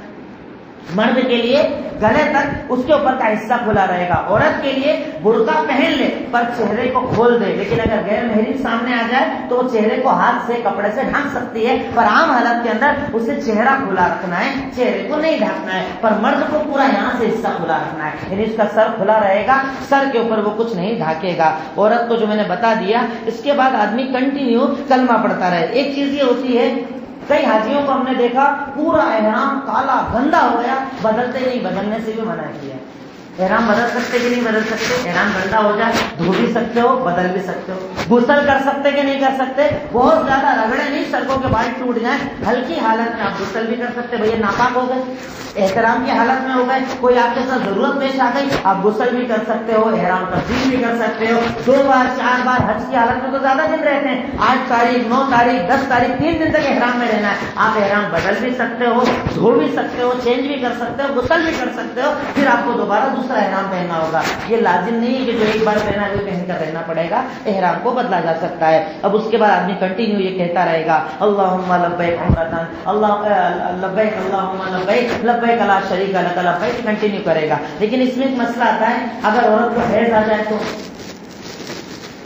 مرد کے لیے گلے تک اس کے اوپر کا حصہ کھلا رہے گا. عورت کے لیے برقع پہن لے پر چہرے کو کھول دے, لیکن اگر غیر محرم سامنے آ جائے تو وہ چہرے کو ہاتھ سے کپڑے سے ڈھانپ سکتی ہے, پر عام حالت کے اندر اسے چہرہ کھلا رکھنا ہے, چہرے کو نہیں ڈھانپنا ہے. پر مرد کو پورا یہاں سے حصہ کھلا رکھنا ہے, یعنی اس کا سر کھلا رہے گا, سر کے اوپر وہ کچھ نہیں ڈھانکے گا. عورت کو جو میں نے بتا دیا, اس کے بعد آدمی کنٹینیو کلمہ پڑھتا رہے. ایک چیز یہ ہوتی ہے, کئی حاجیوں کو ہم نے دیکھا پورا احرام کالا گندا ہو گیا, بدلتے نہیں, بدلنے سے بھی منع کیا. احرام بدل سکتے کہ نہیں بدل سکتے؟ احرام گندا ہو جائے دھو بھی سکتے ہو, بدل بھی سکتے ہو. غسل کر سکتے کہ نہیں کر سکتے؟ بہت زیادہ رگڑے نہیں, سڑکوں کے بال ٹوٹ جائیں, ہلکی حالت میں آپ غسل بھی کر سکتے. بھیا ناپاک ہو گئے, احترام کی حالت میں ہو گئے, کوئی آپ کے ساتھ ضرورت پیش آ گئی, آپ غسل بھی کر سکتے ہو, احرام تبدیل بھی کر سکتے ہو. 2 بار 4 بار, حج کی حالت میں تو زیادہ دن رہتے ہیں, 8 تاریخ 9 تاریخ 10 تاریخ 3 دن تک احرام میں رہنا ہے. آپ احرام بدل بھی سکتے ہو, دھو بھی سکتے ہو, چینج بھی کر سکتے ہو, غسل بھی کر سکتے ہو, پھر آپ کو دوبارہ دوسرا احرام پہننا ہوگا. یہ لازم نہیں ہے کہ جو ایک بار پہنا ہے وہ پہن کر رہنا پڑے گا, احرام کو بدلا جا سکتا ہے. اب اس کے بعد آدمی کنٹینیو یہ کہتا رہے گا اللہم لبیک عمرتن, لبیک اللہم لبیک, لبیک لا شریک لک لبیک, کنٹینیو کرے گا. لیکن اس میں ایک مسئلہ آتا ہے, اگر عورت کو حیض آ جائے تو,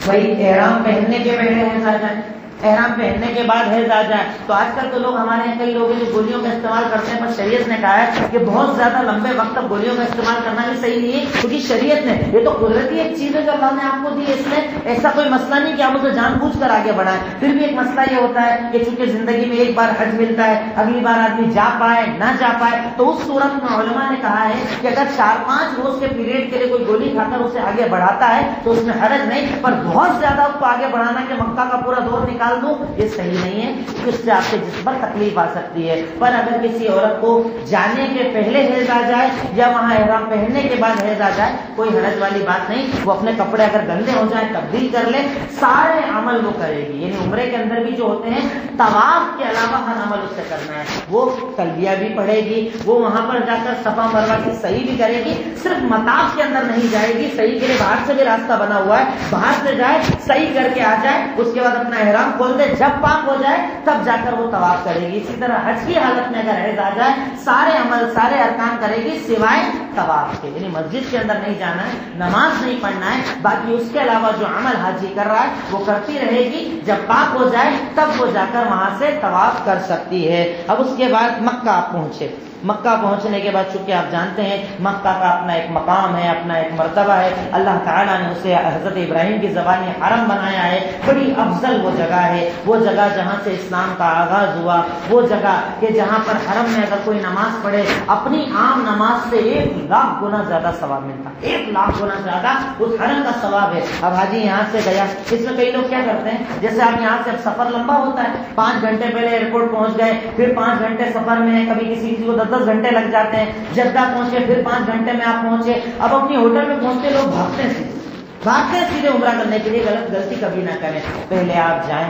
بھائی احرام پہننے کے پہلے حیض آ جائے احرام پہننے کے بعد حیض آ جائے تو آج کل تو لوگ ہمارے یہاں کئی لوگ جو گولیوں کا استعمال کرتے ہیں، پر شریعت نے کہا ہے کہ بہت زیادہ لمبے وقت تک گولیوں کا استعمال کرنا بھی صحیح نہیں ہے، کیونکہ شریعت نے یہ تو قدرتی ایک چیز ہے جو اللہ نے آپ کو دی ہے، اس میں ایسا کوئی مسئلہ نہیں کہ آپ اسے جان بوجھ کر آگے بڑھائیں۔ پھر بھی ایک مسئلہ یہ ہوتا ہے کہ چونکہ زندگی میں ایک بار حج ملتا ہے، اگلی بار آدمی جا پائے نہ جا پائے، تو اس صورت میں علماء نے کہا ہے کہ اگر 4-5 روز کے پیریڈ کے لیے کوئی گولی کھا کر اسے آگے بڑھاتا ہے تو اس میں حرج نہیں، پر بہت زیادہ اس کو آگے بڑھانا کہ مکہ کا پورا دور نکال دوں، یہ صحیح نہیں ہے، کیونکہ اس سے آپ کے جسم پر تکلیف آ سکتی ہے۔ پر اگر کسی عورت کو جانے کے پہلے حیض آ جائے یا وہاں احرام پہننے کے بعد حیض آ جائے، کوئی حرج والی بات نہیں، وہ اپنے کپڑے اگر گندے ہو جائیں تبدیل کر لے، سارے عمل وہ کرے گی، یعنی عمرے کے اندر بھی جو ہوتے ہیں طواف کے علاوہ ہر عمل اس سے کرنا ہے، وہ تلبیہ بھی پڑھے گی، وہ وہاں پر جا کر صفا مروہ کی صحیح بھی کرے گی، صرف مطاف کے اندر نہیں جائے گی، صحیح کے لیے باہر سے بھی راستہ بنا ہوا ہے، باہر سے جائے صحیح کر کے آ جائے، اس کے بعد اپنا احرام کھول دے، جب پاک ہو جائے تب جا کر وہ طواف کرے گی۔ اسی طرح حج کی حالت میں اگر حیض آ جائے سارے عمل سارے ارکان کرے گی سوائے طواف کے، یعنی مسجد کے اندر نہیں جانا ہے، نماز نہیں پڑھنا ہے، باقی اس کے علاوہ جو عمل حاجی کر رہا ہے وہ کرتی رہے گی، جب پاک ہو جائے تب وہ جا کر وہاں سے طواف کر سکتی ہے۔ اب اس کے بعد مکہ آپ پہنچے، مکہ پہنچنے کے بعد چونکہ آپ جانتے ہیں مکہ کا اپنا ایک مقام ہے، اپنا ایک مرتبہ ہے، اللہ تعالیٰ نے اسے حضرت ابراہیم کی زبان حرم بنایا ہے، بڑی افضل وہ جگہ ہے، وہ جگہ جہاں سے اسلام کا آغاز ہوا، وہ جگہ کہ جہاں پر حرم میں اگر کوئی نماز پڑھے اپنی عام نماز سے 1,00,000 گنا زیادہ ثواب ملتا، 1,00,000 گنا زیادہ اس حرم کا ثواب ہے۔ اب حاجی یہاں سے گیا، اس میں کئی لوگ کیا کرتے ہیں، جیسے آپ یہاں سے سفر لمبا ہوتا ہے، 5 گھنٹے پہلے ایئرپورٹ پہنچ گئے، پھر 5 گھنٹے سفر میں، کبھی کسی کو 10 گھنٹے لگ جاتے ہیں، جدہ پہنچے پھر 5 گھنٹے میں آپ پہنچے، اب اپنی ہوٹل میں پہنچتے لوگ بھاگتے ہیں سیدھے عمرہ کرنے کے لیے۔ غلطی کبھی نہ کریں، پہلے آپ جائیں،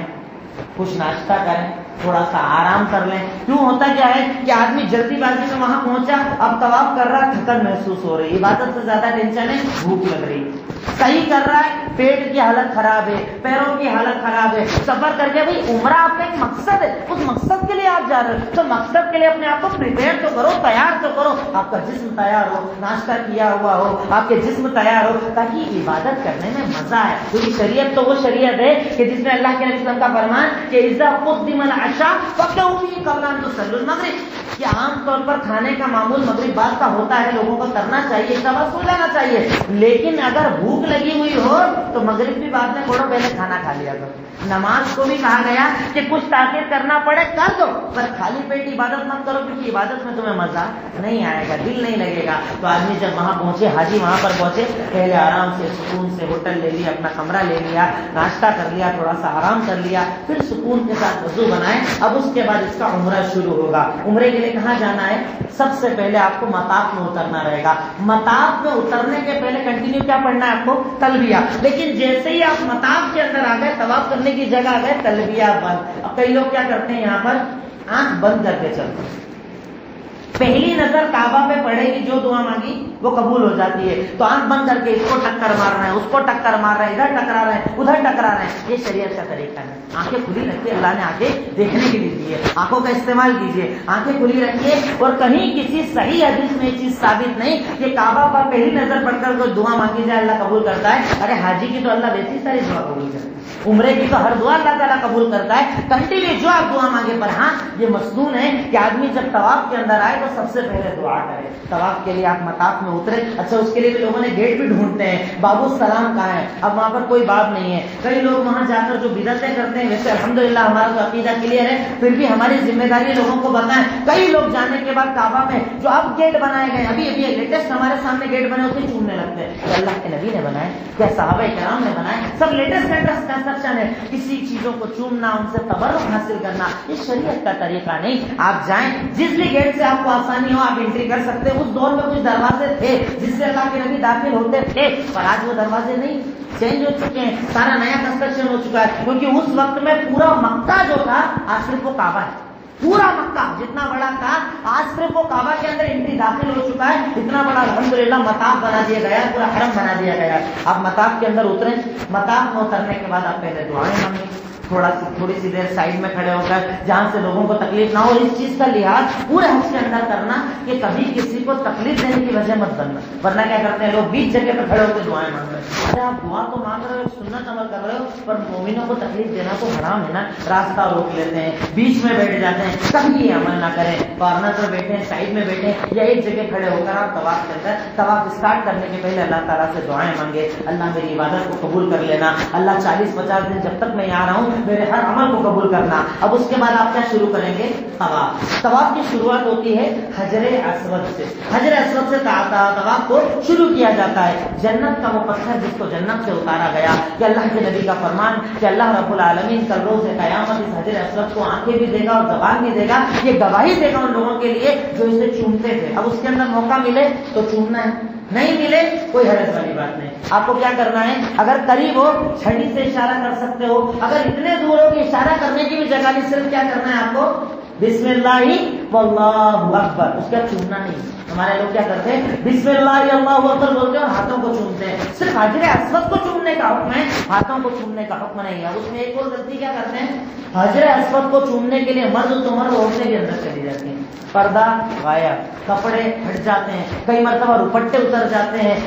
کچھ ناشتہ کریں، تھوڑا سا آرام کر لیں۔ کیوں ہوتا کیا ہے کہ آدمی جلدی بازی میں وہاں پہنچا، اب طواف کر رہا، تھکن محسوس ہو رہی، عبادت سے زیادہ ٹینشن ہے، بھوک لگ رہی، صحیح کر رہا ہے، پیٹ کی حالت خراب ہے، پیروں کی حالت خراب ہے، سفر کر کے بھائی عمرہ آپ کا ایک مقصد ہے، اس مقصد کے لیے آپ جا رہے ہو، تو مقصد کے لیے اپنے آپ کو پریپیئر تو کرو، تیار تو کرو، آپ کا جسم تیار ہو، ناشتہ کیا ہوا ہو، آپ کے جسم تیار ہو، تاکہ عبادت کرنے میں مزہ آئے۔ کیونکہ شریعت تو وہ شریعت ہے کہ جس میں اللہ کے نبی صلی اللہ علیہ وسلم کا فرمان کہ اذا قدم العشاء فقدوا فيه قبل ان تصلوا المغرب، کہ عام طور پر کھانے کا معمول مغرب بعد کا ہوتا ہے، لوگوں کو کرنا چاہیے، سبق سن لینا چاہیے، لیکن اگر بھوک لگی ہوئی ہو تو مغرب بھی بعد میں چھوڑو، پہلے کھانا کھا لیا کرو۔ نماز کو بھی کہا گیا کہ کچھ تاخیر کرنا پڑے کر دو، پر خالی پیٹ عبادت مت کرو، کیونکہ عبادت میں تمہیں مزہ نہیں آئے گا، دل نہیں لگے گا۔ تو آدمی جب وہاں پہنچے، حاجی وہاں پر پہنچے، پہلے آرام سے سکون سے ہوٹل لے لیا، اپنا کمرہ لے لیا، ناشتہ کر لیا، تھوڑا سا آرام کر لیا، پھر سکون کے ساتھ وضو بنائے۔ اب اس کے بعد اس کا عمرہ شروع ہوگا۔ عمرے کے لیے کہاں جانا ہے؟ سب سے پہلے آپ کو مطاف میں اترنا رہے گا۔ مطاف میں اترنے کے پہلے کنٹینیو کیا پڑھنا ہے آپ کو؟ تلبیہ۔ لیکن جیسے ہی آپ مطاف کے اندر آ گئے، طواف کرنے کی جگہ آ گئے، تلبیہ بند۔ اب کئی لوگ کیا کرتے ہیں، یہاں پر آنکھ بند کر کے چلتے ہیں، پہلی نظر کعبہ پہ پڑے گی، جو دعا مانگی وہ قبول ہو جاتی ہے، تو آنکھ بند کر کے اس کو ٹکر مار رہے ہیں، اس کو ٹکر مار رہے ہیں، ادھر ٹکرا رہے ہیں، ادھر ٹکرا رہے ہیں۔ یہ شریعت کا طریقہ ہے۔ آنکھیں کھلی رکھیے، اللہ نے آنکھیں دیکھنے کے لیے دی ہے، آنکھوں کا استعمال کیجیے، آنکھیں کھلی رکھیے۔ اور کہیں کسی صحیح حدیث میں یہ چیز ثابت نہیں کہ کعبہ پر پہلی نظر پڑ کر کوئی دعا مانگی جائے اللہ قبول کرتا ہے۔ ارے حاجی کی تو اللہ ویسی ساری دعا قبول کرتا ہے، عمرے کی تو ہر دعا اللہ تعالیٰ قبول کرتا ہے، کنٹینیو جو آپ دعا مانگے۔ پر ہاں یہ مسنون ہے کہ آدمی جب طواف کے اندر آئے تو سب سے پہلے دعا کرے۔ طواف کے لیے آپ مطاف میں اترے، اچھا اس کے لیے بھی لوگوں نے گیٹ بھی ڈھونڈتے ہیں، باب السلام کہاں ہے؟ اب وہاں پر کوئی باب نہیں ہے۔ کئی لوگ وہاں جا کر جو بدعتیں کرتے ہیں، ویسے الحمدللہ ہمارا تو عقیدہ کلیئر ہے، پھر بھی ہماری ذمہ داری لوگوں کو بتائیں۔ کئی لوگ جانے کے بعد کعبہ میں جو اب گیٹ بنائے گئے، ابھی لیٹسٹ ہمارے سامنے گیٹ بنے، اسے چومنے لگتے ہیں۔ کیا اللہ کے نبی نے بنائے؟ کیا صحابہ کرام نے بنائے؟ سب لیٹسٹ کنسٹرکشن ہے، کسی چیزوں کو چومنا، ان سے تبرک حاصل کرنا، یہ شریعت کا طریقہ نہیں۔ آپ جائیں، جس بھی گیٹ سے آپ کو آسانی ہو آپ انٹری کر سکتے ہیں۔ اس دور میں کچھ دروازے تھے جس سے اللہ کے نبی داخل ہوتے تھے، پر آج وہ دروازے نہیں، چینج ہو چکے ہیں، سارا نیا کنسٹرکشن ہو چکا ہے۔ کیونکہ اس وقت میں پورا مکہ جو تھا آج صرف وہ کعبہ ہے، پورا مکہ جتنا بڑا تھا آج صرف وہ کعبہ کے اندر انٹری داخل ہو چکا ہے، اتنا بڑا الحمدللہ مطاف بنا دیا گیا ہے، پورا حرم بنا دیا گیا ہے۔ آپ مطاف کے اندر اتریں، مطاف میں اترنے کے بعد آپ پہلے دعائیں مانگیں، تھوڑی سی دیر سائڈ میں کھڑے ہو کر جہاں سے لوگوں کو تکلیف نہ ہو، اس چیز کا لحاظ پورے حج کے اندر کرنا کہ کبھی کسی کو تکلیف دینے کی وجہ مت بننا، ورنہ کیا کرتے ہیں لوگ بیچ جگہ پہ کھڑے ہو کے دعائیں مانگ رہے ہیں۔ ارے آپ دعا تو مانگ رہے ہو، سنت عمل کر رہے ہو، پر مومنوں کو تکلیف دینا تو حرام ہے نا۔ راستہ روک لیتے ہیں، بیچ میں بیٹھ جاتے ہیں، کبھی یہ عمل نہ کریں۔ کارنر پر بیٹھے، سائڈ میں بیٹھے یا ایک جگہ کھڑے ہو کر آپ طواف کرتے ہیں، طواف اسٹارٹ کرنے کے پہلے اللہ تعالیٰ سے دعائیں مانگے، اللہ میری عبادت کو قبول کر لینا، اللہ 40-50 دن جب تک میں یہاں رہا ہوں میرے ہر عمل کو قبول کرنا۔ اب اس کے بعد آپ کیا شروع کریں گے؟ طواف۔ طواف کی شروعات ہوتی ہے حجر اسود سے، حجر اسود سے طواف کو شروع کیا جاتا ہے۔ جنت کا وہ پتھر جس کو جنت سے اتارا گیا، کہ اللہ کے نبی کا فرمان کہ اللہ رب العالمین کل روز قیامت اس حجر اسود کو آنکھیں بھی دے گا اور زبان بھی دے گا، یہ گواہی دے گا ان لوگوں کے لیے جو اسے چومتے تھے۔ اب اس کے اندر موقع ملے تو چومنا ہے، نہیں ملے کوئی حرج والی بات نہیں۔ آپ کو کیا کرنا ہے؟ اگر قریب ہو چھڑی سے اشارہ کر سکتے ہو، اگر اتنے دور ہو کہ اشارہ کرنے کی بھی جگہ نہیں، صرف کیا کرنا ہے آپ کو؟ بسم اللہ واللہ اکبر، اس کا چومنا نہیں۔ ہمارے لوگ کیا کرتے ہیں؟ بسم اللہ اللہ اکبر بولتے ہیں اور ہاتھوں کو چومتے ہیں۔ صرف حجر اسود کو چومنے کا حکم ہے، ہاتھوں کو چومنے کا حکم نہیں ہے۔ اس میں ایک اور غلطی کیا کرتے ہیں؟ حجر اسود کو چومنے کے لیے مرد تو مرد، عورتیں بھی اندر چلی جاتی ہیں، پردہ غائب، کپڑے ہٹ جاتے ہیں، کئی مرتبہ دوپٹے اتر جاتے ہیں۔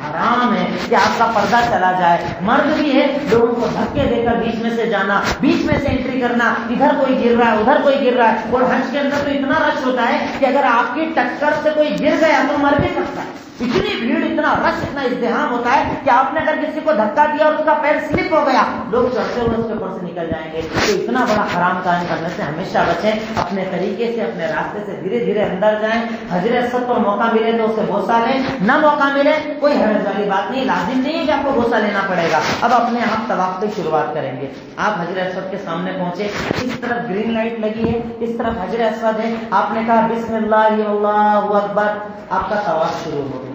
حرام ہے کہ آپ کا پردہ چلا جائے۔ مرد بھی ہے، لوگوں کو دھکے دے کر بیچ میں سے جانا، بیچ میں سے انٹری کرنا، ادھر کوئی گر رہا ہے ادھر کوئی گر رہا ہے۔ اور حج کے اندر تو اتنا رش ہوتا ہے کہ اگر آپ کی ٹکر سے کوئی گر گیا تو مر بھی سکتا ہے، اتنی بھیڑ، اتنا رش، اتنا ازدحام ہوتا ہے کہ آپ نے اگر کسی کو دھکا دیا اور اس کا پیر سلپ ہو گیا، لوگ چڑھتے ہوئے اس کے اوپر سے نکل جائیں گے۔ تو اتنا بڑا حرام کام کرنے سے ہمیشہ بچیں، اپنے طریقے سے اپنے راستے سے دھیرے دھیرے اندر جائیں۔ حجر اسود پر موقع ملے تو اسے بوسہ لیں، نہ موقع ملے کوئی حرج والی بات نہیں، لازم نہیں ہے کہ آپ کو بوسہ لینا پڑے گا۔ اب اپنے آپ طواف کی شروعات کریں گے۔ آپ حجر اسود کے سامنے پہنچے، اس طرف گرین لائٹ لگی ہے، اس طرف حجر اسود ہے، آپ نے کہا بسم اللہ اللہ اکبر، آپ کا طواف شروع ہو گیا۔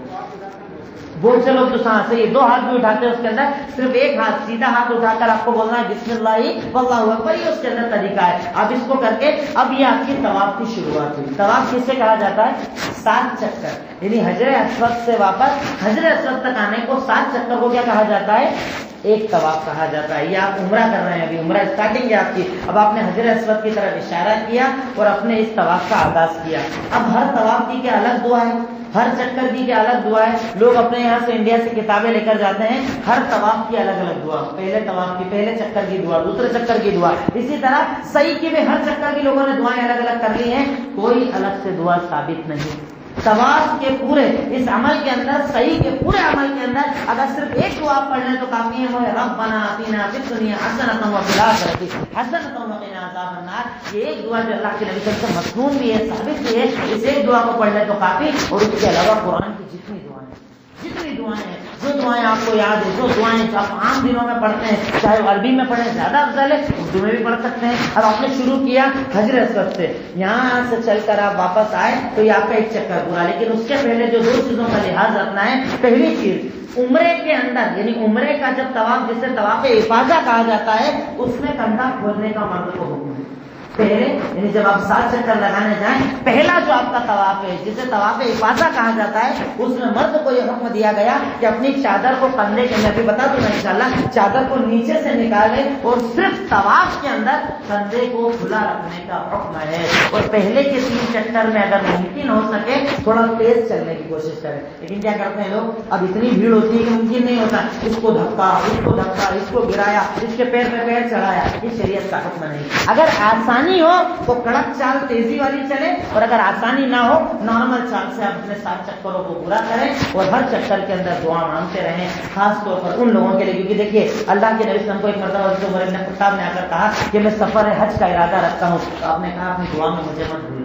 بہت سے لوگ تو سے یہ دو ہاتھ بھی اٹھاتے ہیں، اس کے اندر صرف ایک ہاتھ سیدھا ہاتھ اٹھا کر آپ کو بولنا ہے بسم اللہ واللہ اکبر، یہ اس کے اندر طریقہ ہے۔ آپ اس کو کر کے اب یہ آپ کی طواف کی شروعات ہوئی۔ طواف کسے کہا جاتا ہے؟ 7 چکر، یعنی حجر اسود سے واپس حجر اسود تک آنے کو 7 چکر کو کیا کہا جاتا ہے؟ ایک طواف کہا جاتا ہے۔ یہ آپ عمرہ کر رہے ہیں، ابھی عمرہ اسٹارٹنگ ہے آپ کی۔ اب آپ نے حجر اسود کی طرف اشارہ کیا اور اپنے اس طواف کا آغاز کیا۔ اب ہر طواف کی کیا الگ دعا ہے، ہر چکر کی کیا الگ دعا ہے۔ لوگ اپنے یہاں سے انڈیا سے کتابیں لے کر جاتے ہیں، ہر طواف کی الگ الگ دعا، پہلے طواف کی پہلے چکر کی دعا، دوسرے چکر کی دعا، اسی طرح صحیح کی بھی ہر چکر کی لوگوں نے دعائیں الگ الگ کر لی ہیں، کوئی الگ سے دعا ثابت نہیں۔ طواف کے پورے اس عمل کے اندر، صحیح کے پورے عمل کے اندر اگر صرف ایک دعا پڑھ لیں تو کافی ہے، وہ ہے ربنا آتنا فی الدنیا حسنۃ وفی الآخرۃ حسنۃ وقنا عذاب النار۔ یہ ایک دعا جو اللہ کے نبی صلی اللہ علیہ وسلم سے مصنون بھی ہے، ثابت بھی ہے، اس ایک دعا کو پڑھ لیں تو کافی۔ اور اس کے علاوہ قرآن کی جتنی دعائیں ہیں، جو دعائیں آپ کو یاد ہے، جو دعائیں آپ عام دنوں میں پڑھتے ہیں، چاہے وہ عربی میں پڑھیں زیادہ افضل ہے، اردو میں بھی پڑھ سکتے ہیں۔ اب آپ نے شروع کیا حجر اسود سے، یہاں سے چل کر آپ واپس آئے تو یہ آپ کا ایک چکر پورا، لیکن اس کے پہلے جو 2 چیزوں کا لحاظ رکھنا ہے۔ پہلی چیز، عمرے کے اندر، یعنی عمرے کا جب طواف، جسے طواف افاضہ کہا جاتا ہے، اس میں کندھا کھولنے کا مرد کو حکم ہے۔ پہلے یعنی جب آپ 7 چکر لگانے جائیں، پہلا جو آپ کا طواف ہے جسے طواف افاضہ کہا جاتا ہے، اس میں مرد کو یہ حکم دیا گیا کہ اپنی چادر کو کندھے کے اندر، بھی بتا دوں گا انشاءاللہ، چادر کو نیچے سے نکالے اور صرف طواف کے اندر کندھے کو کھلا رکھنے کا حکم ہے۔ اور پہلے کے 3 چکر میں اگر ممکن ہو سکے تھوڑا تیز چلنے کی کوشش کریں، لیکن کیا کرتے ہیں لوگ، اب اتنی بھیڑ ہوتی ہے کہ ممکن نہیں ہوتا، اس کو دھکا، اس کو دھکا، اس کو گرایا، اس کے پیر پہ پیر چڑھایا، یہ شریعت کا حکم نہیں۔ اگر آسانی ہو تو کڑک چال تیزی والی چلے، اور اگر آسانی نہ ہو نارمل چال سے آپ اپنے 7 چکروں کو پورا کریں، اور ہر چکر کے اندر دعا مانگتے رہیں، خاص طور پر ان لوگوں کے لیے، کیونکہ دیکھیے اللہ کے نبی صلی اللہ علیہ وسلم کو ایک مرتبہ حضرت عمر بن خطاب نے آ کر کہا کہ میں سفر حج کا ارادہ رکھتا ہوں، تو آپ نے کہا اپنی دعا میں مجھے مت بھولنا۔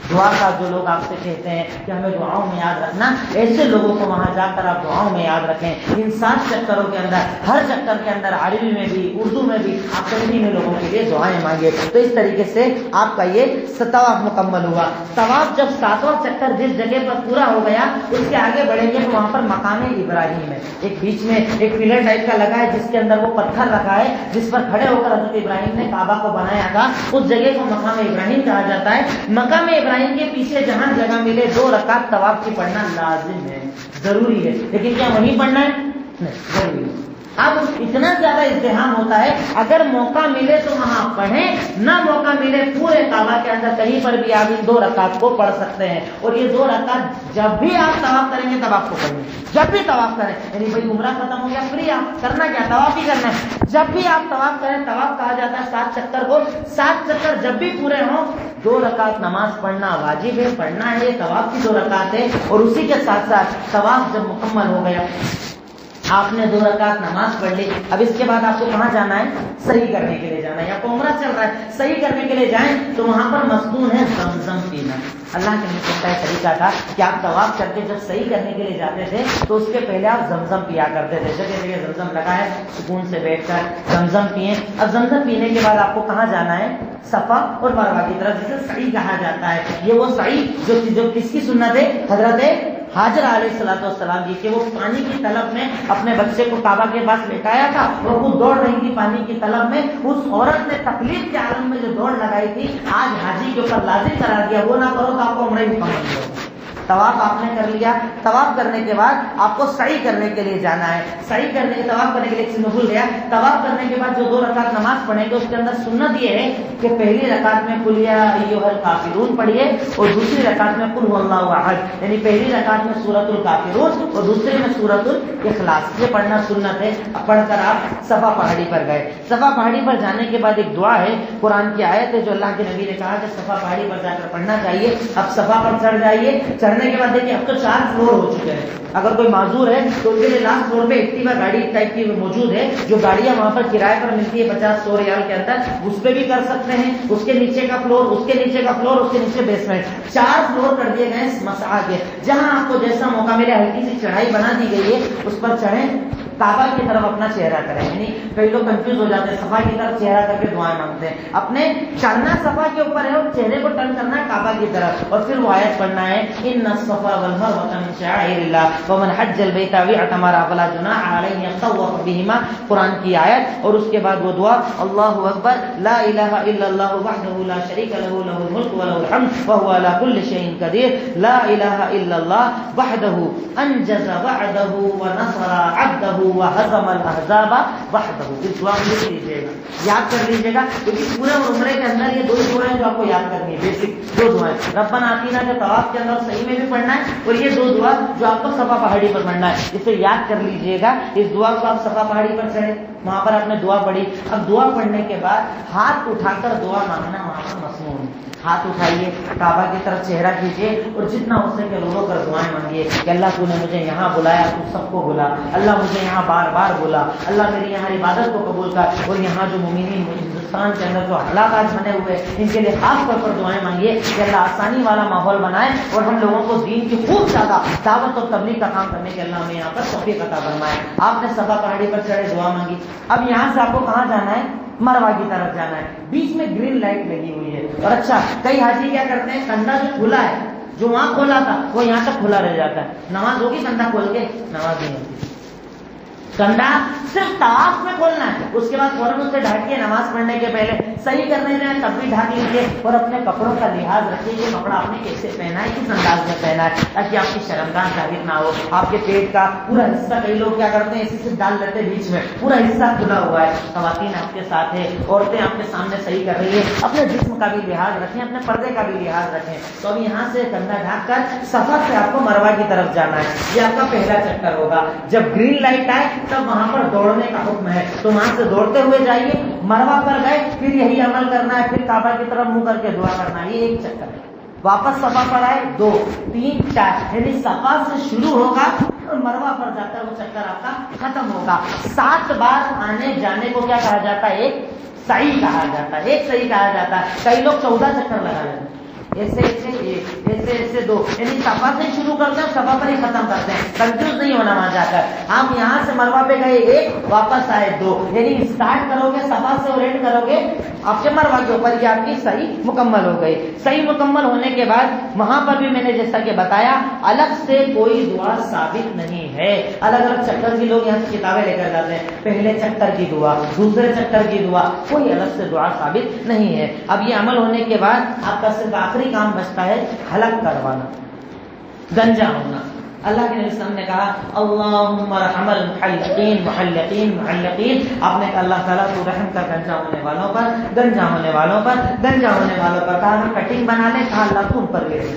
دعا کا جو لوگ آپ سے کہتے ہیں کہ ہمیں دعاؤں میں یاد رکھنا، ایسے لوگوں کو وہاں جا کر آپ دعاؤں میں یاد رکھیں۔ ان 7 چکروں کے اندر، ہر چکر کے اندر عربی میں بھی اردو میں بھی آپ کبھی میں لوگوں کے لیے دعائیں مانگے۔ تو اس طریقے سے آپ کا یہ طواف مکمل ہوا۔ طواف جب 7واں چکر جس جگہ پر پورا ہو گیا، اس کے آگے بڑھیں گے تو وہاں پر مقام ابراہیم ہے، ایک بیچ میں ایک پلر ٹائپ کا لگا ہے جس کے اندر وہ پتھر رکھا ہے جس پر کھڑے ہو کر حضرت ابراہیم نے کعبہ کو بنایا تھا، اس جگہ کو مقام ابراہیم کہا جاتا ہے۔ مقام ابراہیم کے پیچھے جہاں جگہ ملے 2 رکعت طواف کی پڑھنا لازم ہے، ضروری ہے، لیکن کیا وہیں پڑھنا ہے؟ نہیں، ضروری ہے۔ اب اتنا زیادہ ازدحام ہوتا ہے، اگر موقع ملے تو وہاں پڑھیں، نہ موقع ملے پورے کعبہ کے اندر کہیں پر بھی آپ ان 2 رکعت کو پڑھ سکتے ہیں. اور یہ 2 رکعت جب بھی آپ طواف کریں گے تب آپ کو پڑھیں، جب بھی طواف کریں. یعنی بھائی عمرہ ختم ہو گیا، فری آپ کرنا کیا، طواف ہی کرنا ہے. جب بھی آپ طواف کریں، طواف کہا جاتا ہے 7 چکر کو، 7 چکر جب بھی پورے ہوں 2 رکعت نماز پڑھنا واجب ہے، پڑھنا ہے. یہ طواف کی 2 رکعت ہے. اور اسی کے ساتھ ساتھ طواف جب مکمل ہو گیا، آپ نے 2 رکعت نماز پڑھ لی، اب اس کے بعد آپ کو کہاں جانا ہے، صحیح کرنے کے لیے جانا ہے. یا تو عمرہ چل رہا ہے، صحیح کرنے کے لیے جائیں تو وہاں پر مسنون ہے زمزم پینا. اللہ کے نبی کا طریقہ تھا کہ آپ طواف کر کے جب صحیح کرنے کے لیے جاتے تھے تو اس کے پہلے آپ زمزم پیا کرتے تھے. جگہ جگہ زمزم لگا ہے، سکون سے بیٹھ کر زمزم پئیں. اب زمزم پینے کے بعد آپ کو کہاں جانا ہے، صفا اور مروہ کی طرف، جسے سعی کہا جاتا ہے. یہ وہ سعی جو کس کی سنت ہے، حضرت حاجر علیہ الصلوۃ والسلام جی کہ وہ پانی کی طلب میں اپنے بچے کو کعبہ کے پاس لٹایا تھا اور وہ دوڑ رہی تھی پانی کی طلب میں. اس عورت نے تکلیف کے عالم میں جو دوڑ لگائی تھی، آج حاجی کے اوپر لازم قرار دیا، وہ نہ کرو تو آپ کو عمرہ بھی مکمل ہو. طواف آپ نے کر لیا، طواف کرنے کے بعد آپ کو سعی کرنے کے لیے جانا ہے. سعی کرنے کے طواف کرنے کے لیے ایک چیز بھول گیا، طواف کرنے کے بعد جو 2 رکعت نماز پڑھیں گے اس کے اندر سنت یہ ہے کہ پہلی رکعت میں قل یا ایھا الکافرون پڑھیے اور دوسری رکعت میں قل ھو اللہ احد. یعنی پہلی رکعت میں سورۃ الکافرون اور دوسری میں سورۃ الاخلاص. یہ پڑھنا سنت ہے. پڑھ کر آپ صفا پہاڑی پر گئے. صفا پہاڑی پر جانے کے بعد ایک دعا ہے، قرآن کی آیت ہے جو اللہ کے نبی نے کہا کہ صفا پہاڑی پر جا کر پڑھنا چاہیے. اب صفا پر چڑھ جائیے. چڑھنے کے بعد دیکھیے اب تو 4 فلور ہو چکے ہیں. اگر کوئی معذور ہے تو ان کے لیے لاسٹ فلور پہ ایکٹیوا گاڑی ٹائپ کی موجود ہے، جو گاڑیاں وہاں پر کرائے پر ملتی ہے 50-100 ریال کے اندر، اس پہ بھی کر سکتے ہیں. اس کے نیچے کا فلور، اس کے نیچے کا فلور، اس کے نیچے بیسمنٹ، 4 فلور کر دیے گئے مسعی کے. جہاں آپ کو جیسا موقع ملے ہلکی سی چڑھائی بنا دی گئی ہے، اس پر چڑھیں، کعبہ کی طرف اپنا چہرہ کریں. یعنی کئی لوگ کنفیوز ہو جاتے ہیں، صفا کی طرف چہرہ کر کے دعائیں مانگتے ہیں. اپنے چڑھنا صفا کے اوپر ہے اور چہرے کو ٹرن کرنا ہے کعبہ کی طرف، اور پھر وہ آیت پڑھنا ہے ان الصفا والمروۃ من شعائر اللہ ومن حج البیت او اعتمر فلا جناح علیہ ان يطوف بهما، قرآن کی آیت. اور اس کے بعد وہ دعا اللہ اکبر لا الہ الا اللہ وحدہ لا شریک له له الملک وله الحمد وهو على كل شيء قدیر. لا الہ الا اللہ وحدہ انجز وعدہ ونصر عبدہ وہزم الاحزاب وحدہ. اس دعا کو لکھ لیجیے گا، یاد کر لیجیے گا، کیونکہ پورے عمرے کے اندر یہ 2 دعائیں جو آپ کو یاد کرنی ہے، بیسک 2 دعائیں. ربنا آتینا جو طواف کے اندر صحیح میں بھی پڑھنا ہے، اور یہ 2 دعا جو آپ کو صفا پہاڑی پر پڑھنا ہے، اسے یاد کر لیجیے گا. اس دعا کو آپ صفا پہاڑی پر چڑھے، وہاں پر آپ نے دعا پڑھی. اب دعا پڑھنے کے بعد ہاتھ اٹھا کر دعا مانگنا وہاں پر مسنون. ہاتھ اٹھائیے، کعبہ کی طرف چہرہ کیجیے اور جتنا ہو سکے رو رو کر دعائیں مانگیے کہ اللہ تو نے مجھے یہاں بلایا، تو سب کو بلا. اللہ مجھے یہاں بار بار بلا. اللہ میری یہاں عبادت کو قبول کر. اور یہاں جو مومنین ہندوستان کے اندر جو حالات بنے ہوئے ان کے لیے خاص طور پر دعائیں مانگیے کہ اللہ آسانی والا ماحول بنائے اور ہم لوگوں کو دین کی خوب زیادہ دعوت اور تبلیغ کا کام کرنے کے اللہ ہمیں یہاں پر توفیق عطا فرمائے. آپ نے صفا پہاڑی پر چڑھے، دعا مانگی. اب یہاں سے آپ کو کہاں جانا ہے، مروہ کی طرف جانا ہے. بیچ میں گرین لائٹ لگی ہوئی ہے. اور اچھا کئی حاجی کیا کرتے ہیں، کندھا جو کھلا ہے، جو وہاں کھولا تھا وہ یہاں تک کھلا رہ جاتا ہے. نماز ہوگی کندھا کھول کے؟ نماز نہیں ہوتی. کندھا صرف طواف میں کھولنا ہے، اس کے بعد فوراً اسے ڈھانکیے. نماز پڑھنے کے پہلے صحیح کرنے جائیں تب بھی ڈھانک لیجیے. اور اپنے کپڑوں کا لحاظ رکھیے کہ کپڑا آپ نے کیسے پہنا ہے، کس انداز میں پہنا ہے، تاکہ آپ کی شرمگاہ ظاہر نہ ہو. آپ کے پیٹ کا پورا حصہ، کئی لوگ کیا کرتے ہیں اسی سے ڈال لیتے ہیں بیچ میں، پورا حصہ کھلا ہوا ہے. خواتین آپ کے ساتھ ہے، عورتیں آپ کے سامنے صحیح کر رہی ہے، اپنے جسم کا بھی لحاظ رکھیں، اپنے پردے کا بھی لحاظ رکھیں. تو اب یہاں سے کندھا ڈھانک کر صفا سے آپ کو مروہ کی طرف جانا ہے. یہ آپ کا پہلا چکر ہوگا. جب گرین لائٹ آئے تب وہاں پر دوڑنے کا حکم ہے، تو وہاں سے دوڑتے ہوئے جائیے. مروہ پر گئے، پھر یہی عمل کرنا ہے، پھر کعبہ کی طرف منہ کر کے دعا کرنا ہے. یہ ایک چکر ہے. واپس صفا پر آئے 2 3 4، یعنی صفا سے شروع ہوگا اور مروہ پر جاتا ہے وہ چکر آپ کا ختم ہوگا. 7 بار آنے جانے کو کیا کہا جاتا ہے، ایک سعی کہا جاتا ہے. ایک سعی کہا جاتا ہے. کئی لوگ 14 چکر لگا لیتے ہیں، ایسے ایسے ایک، ایسے ایسے 2، یعنی صفا سے شروع کرتے ہیں صفا پر ہی ختم کرتے ہیں. کنفیوز نہیں ہونا وہاں جا کر. آپ یہاں سے مروہ پہ گئے 1، واپس آئے 2، یعنی اسٹارٹ کرو گے صفا سے اور اینڈ کرو گے آپ کے مروہ کے اوپر. یہ آپ کی صحیح مکمل ہو گئی. صحیح مکمل ہونے کے بعد وہاں پر بھی میں نے جیسا کہ بتایا الگ سے کوئی دعا ثابت نہیں ہے. الگ الگ چکر کی لوگ یہاں سے کتابیں لے کر جاتے ہیں، پہلے چکر کی دعا، دوسرے چکر کی دعا، کوئی الگ سے دعا ثابت نہیں ہے. اب یہ عمل ہونے کے بعد آپ کا صرف آخری کام بچتا ہے حلق کروانا، گنجا ہونا. اللہ کے نبی صلی اللہ علیہ وسلم نے کہا اللہم ارحم المحلقین محلقین معلقین، آپ نے کہا اللہ تعالیٰ تو رحم کا گنجا ہونے والوں پر، گنجا ہونے والوں پر، گنجا ہونے والوں پر، کہا ہم کٹنگ بنا لیں، کہا اللہ تو ان پر لے لیں،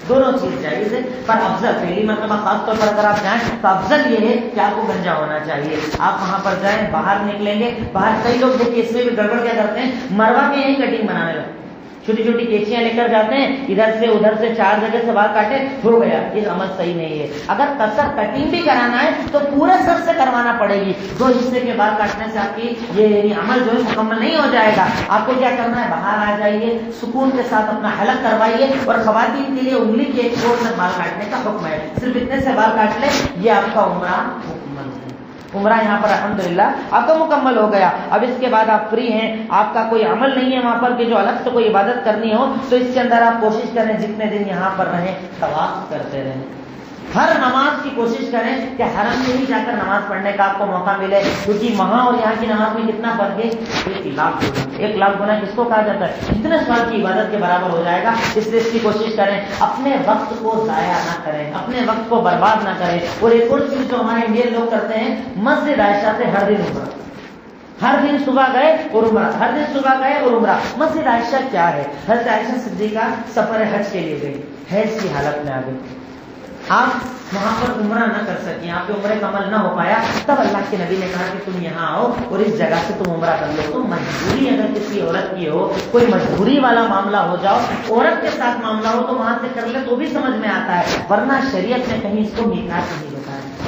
دونوں چیز جائز ہے، پر افضل پہلی مرتبہ خاص طور پر اگر آپ جائیں تو افضل یہ ہے کہ آپ کو گنجا ہونا چاہیے. آپ وہاں پر جائیں، باہر نکلیں گے، باہر کئی لوگ دیکھیے اس میں بھی گڑبڑ کیا کرتے ہیں، مروا میں یہی کٹنگ بنانے لگتے، چھوٹی چھوٹی کیچیاں لے کر جاتے ہیں، ادھر سے 4 جگہ سے بال کاٹے ہو گیا. یہ عمل صحیح نہیں ہے. اگر قصر کٹنگ بھی کرانا ہے تو پورے سر سے کروانا پڑے گی. 2 حصے کے بال کاٹنے سے آپ کی یہ عمل جو ہے مکمل نہیں ہو جائے گا. آپ کو کیا کرنا ہے، باہر آ جائیے، سکون کے ساتھ اپنا حلق کروائیے، اور خواتین کے لیے انگلی کے ایک چھوٹ سے بال کاٹنے کا حکم ہے، صرف اتنے سے بال کاٹ لے، یہ آپ کا عمرہ مکمل ہے. عمرہ یہاں پر الحمدللہ آپ کا مکمل ہو گیا. اب اس کے بعد آپ فری ہیں، آپ کا کوئی عمل نہیں ہے وہاں پر کہ جو الگ سے کوئی عبادت کرنی ہو، تو اس کے اندر آپ کوشش کریں جتنے دن یہاں پر رہیں طواف کرتے رہیں. ہر نماز کی کوشش کریں کہ حرم میں ہی جا کر نماز پڑھنے کا آپ کو موقع ملے، کیونکہ وہاں اور یہاں کی نماز میں کتنا فرق ہے، 1 لاکھ گنا کس کو کہا جاتا ہے، اتنے سال کی عبادت کے برابر ہو جائے گا. اس لیے اس کی کوشش کریں اپنے وقت کو ضائع نہ کریں، اپنے وقت کو برباد نہ کریں. اور ایک اور چیز جو ہمارے انڈین لوگ کرتے ہیں، مسجد عائشہ سے ہر دن عمرہ، ہر دن صبح گئے اور عمرہ، ہر دن صبح گئے اور عمرہ. مسجد عائشہ کیا ہے، حضرت عائشہ صدیقہ سفر حج کے لیے گئی، حیض کی حالت میں آ گئی، آپ وہاں پر عمرہ نہ کر سکیں، آپ کے عمرے کا عمل نہ ہو پایا. تب اللہ کے نبی نے کہا کہ تم یہاں آؤ اور اس جگہ سے تم عمرہ کر لو. تو مجبوری اگر کسی عورت کی ہو، کوئی مجبوری والا معاملہ ہو جاؤ، عورت کے ساتھ معاملہ ہو، تو وہاں سے کر لے تو بھی سمجھ میں آتا ہے، ورنہ شریعت نے کہیں اس کو میقات نہیں بتایا.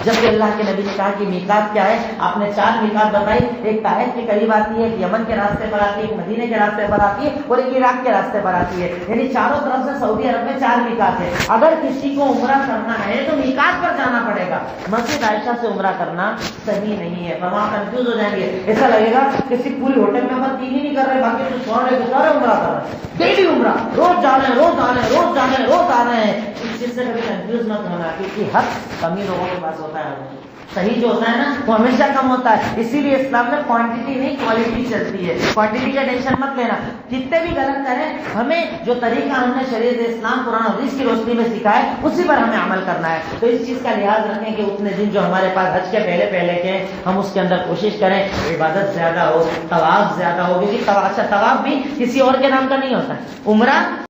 جبکہ اللہ کے نبی نے کہا کہ میقات کیا ہے، آپ نے 4 میقات بتائی، ایک طائف کے قریب آتی ہے، ایک یمن کے راستے پر آتی ہے، ایک مدینے کے راستے پر آتی ہے، اور ایک عراق کے راستے پر آتی ہے. یعنی چاروں طرف سے سعودی عرب میں 4 میقات ہے. اگر کسی کو عمرہ کرنا ہے تو میقات پر جانا پڑے گا. مسجد عائشہ سے عمرہ کرنا صحیح نہیں ہے، وہاں کنفیوز ہو جائیں گے. ایسا لگے گا کسی پوری ہوٹل میں اپنا 3 ہی نہیں کر رہے، باقی تو سو رہے عمرہ کر رہے ہیں، ڈیلی عمرہ، روز جا رہے ہیں، روز آ رہے ہیں، روز جا رہے ہیں، روز آ رہے ہیں. اس چیز سے کبھی کنفیوز مت ہونا، کیونکہ حق کمی لوگوں کے پاس ہوتا ہے، صحیح جو ہوتا ہے نا وہ ہمیشہ کم ہوتا ہے. اسی لیے اسلام میں کوانٹٹی نہیں کوالٹی چلتی ہے. کوانٹٹی کا ٹینشن مت لینا، جتنے بھی غلط کریں، ہمیں جو طریقہ ہم نے شریعت اسلام قرآن و حدیث کی روشنی میں سکھا ہے اسی پر ہمیں عمل کرنا ہے. تو اس چیز کا لحاظ رکھیں کہ اتنے دن جو ہمارے پاس حج کے پہلے کے ہم اس کے اندر کوشش کریں عبادت زیادہ ہو، طواف زیادہ ہو، کیونکہ طواف بھی کسی اور کے نام کا نہیں ہوتا ہے. عمرہ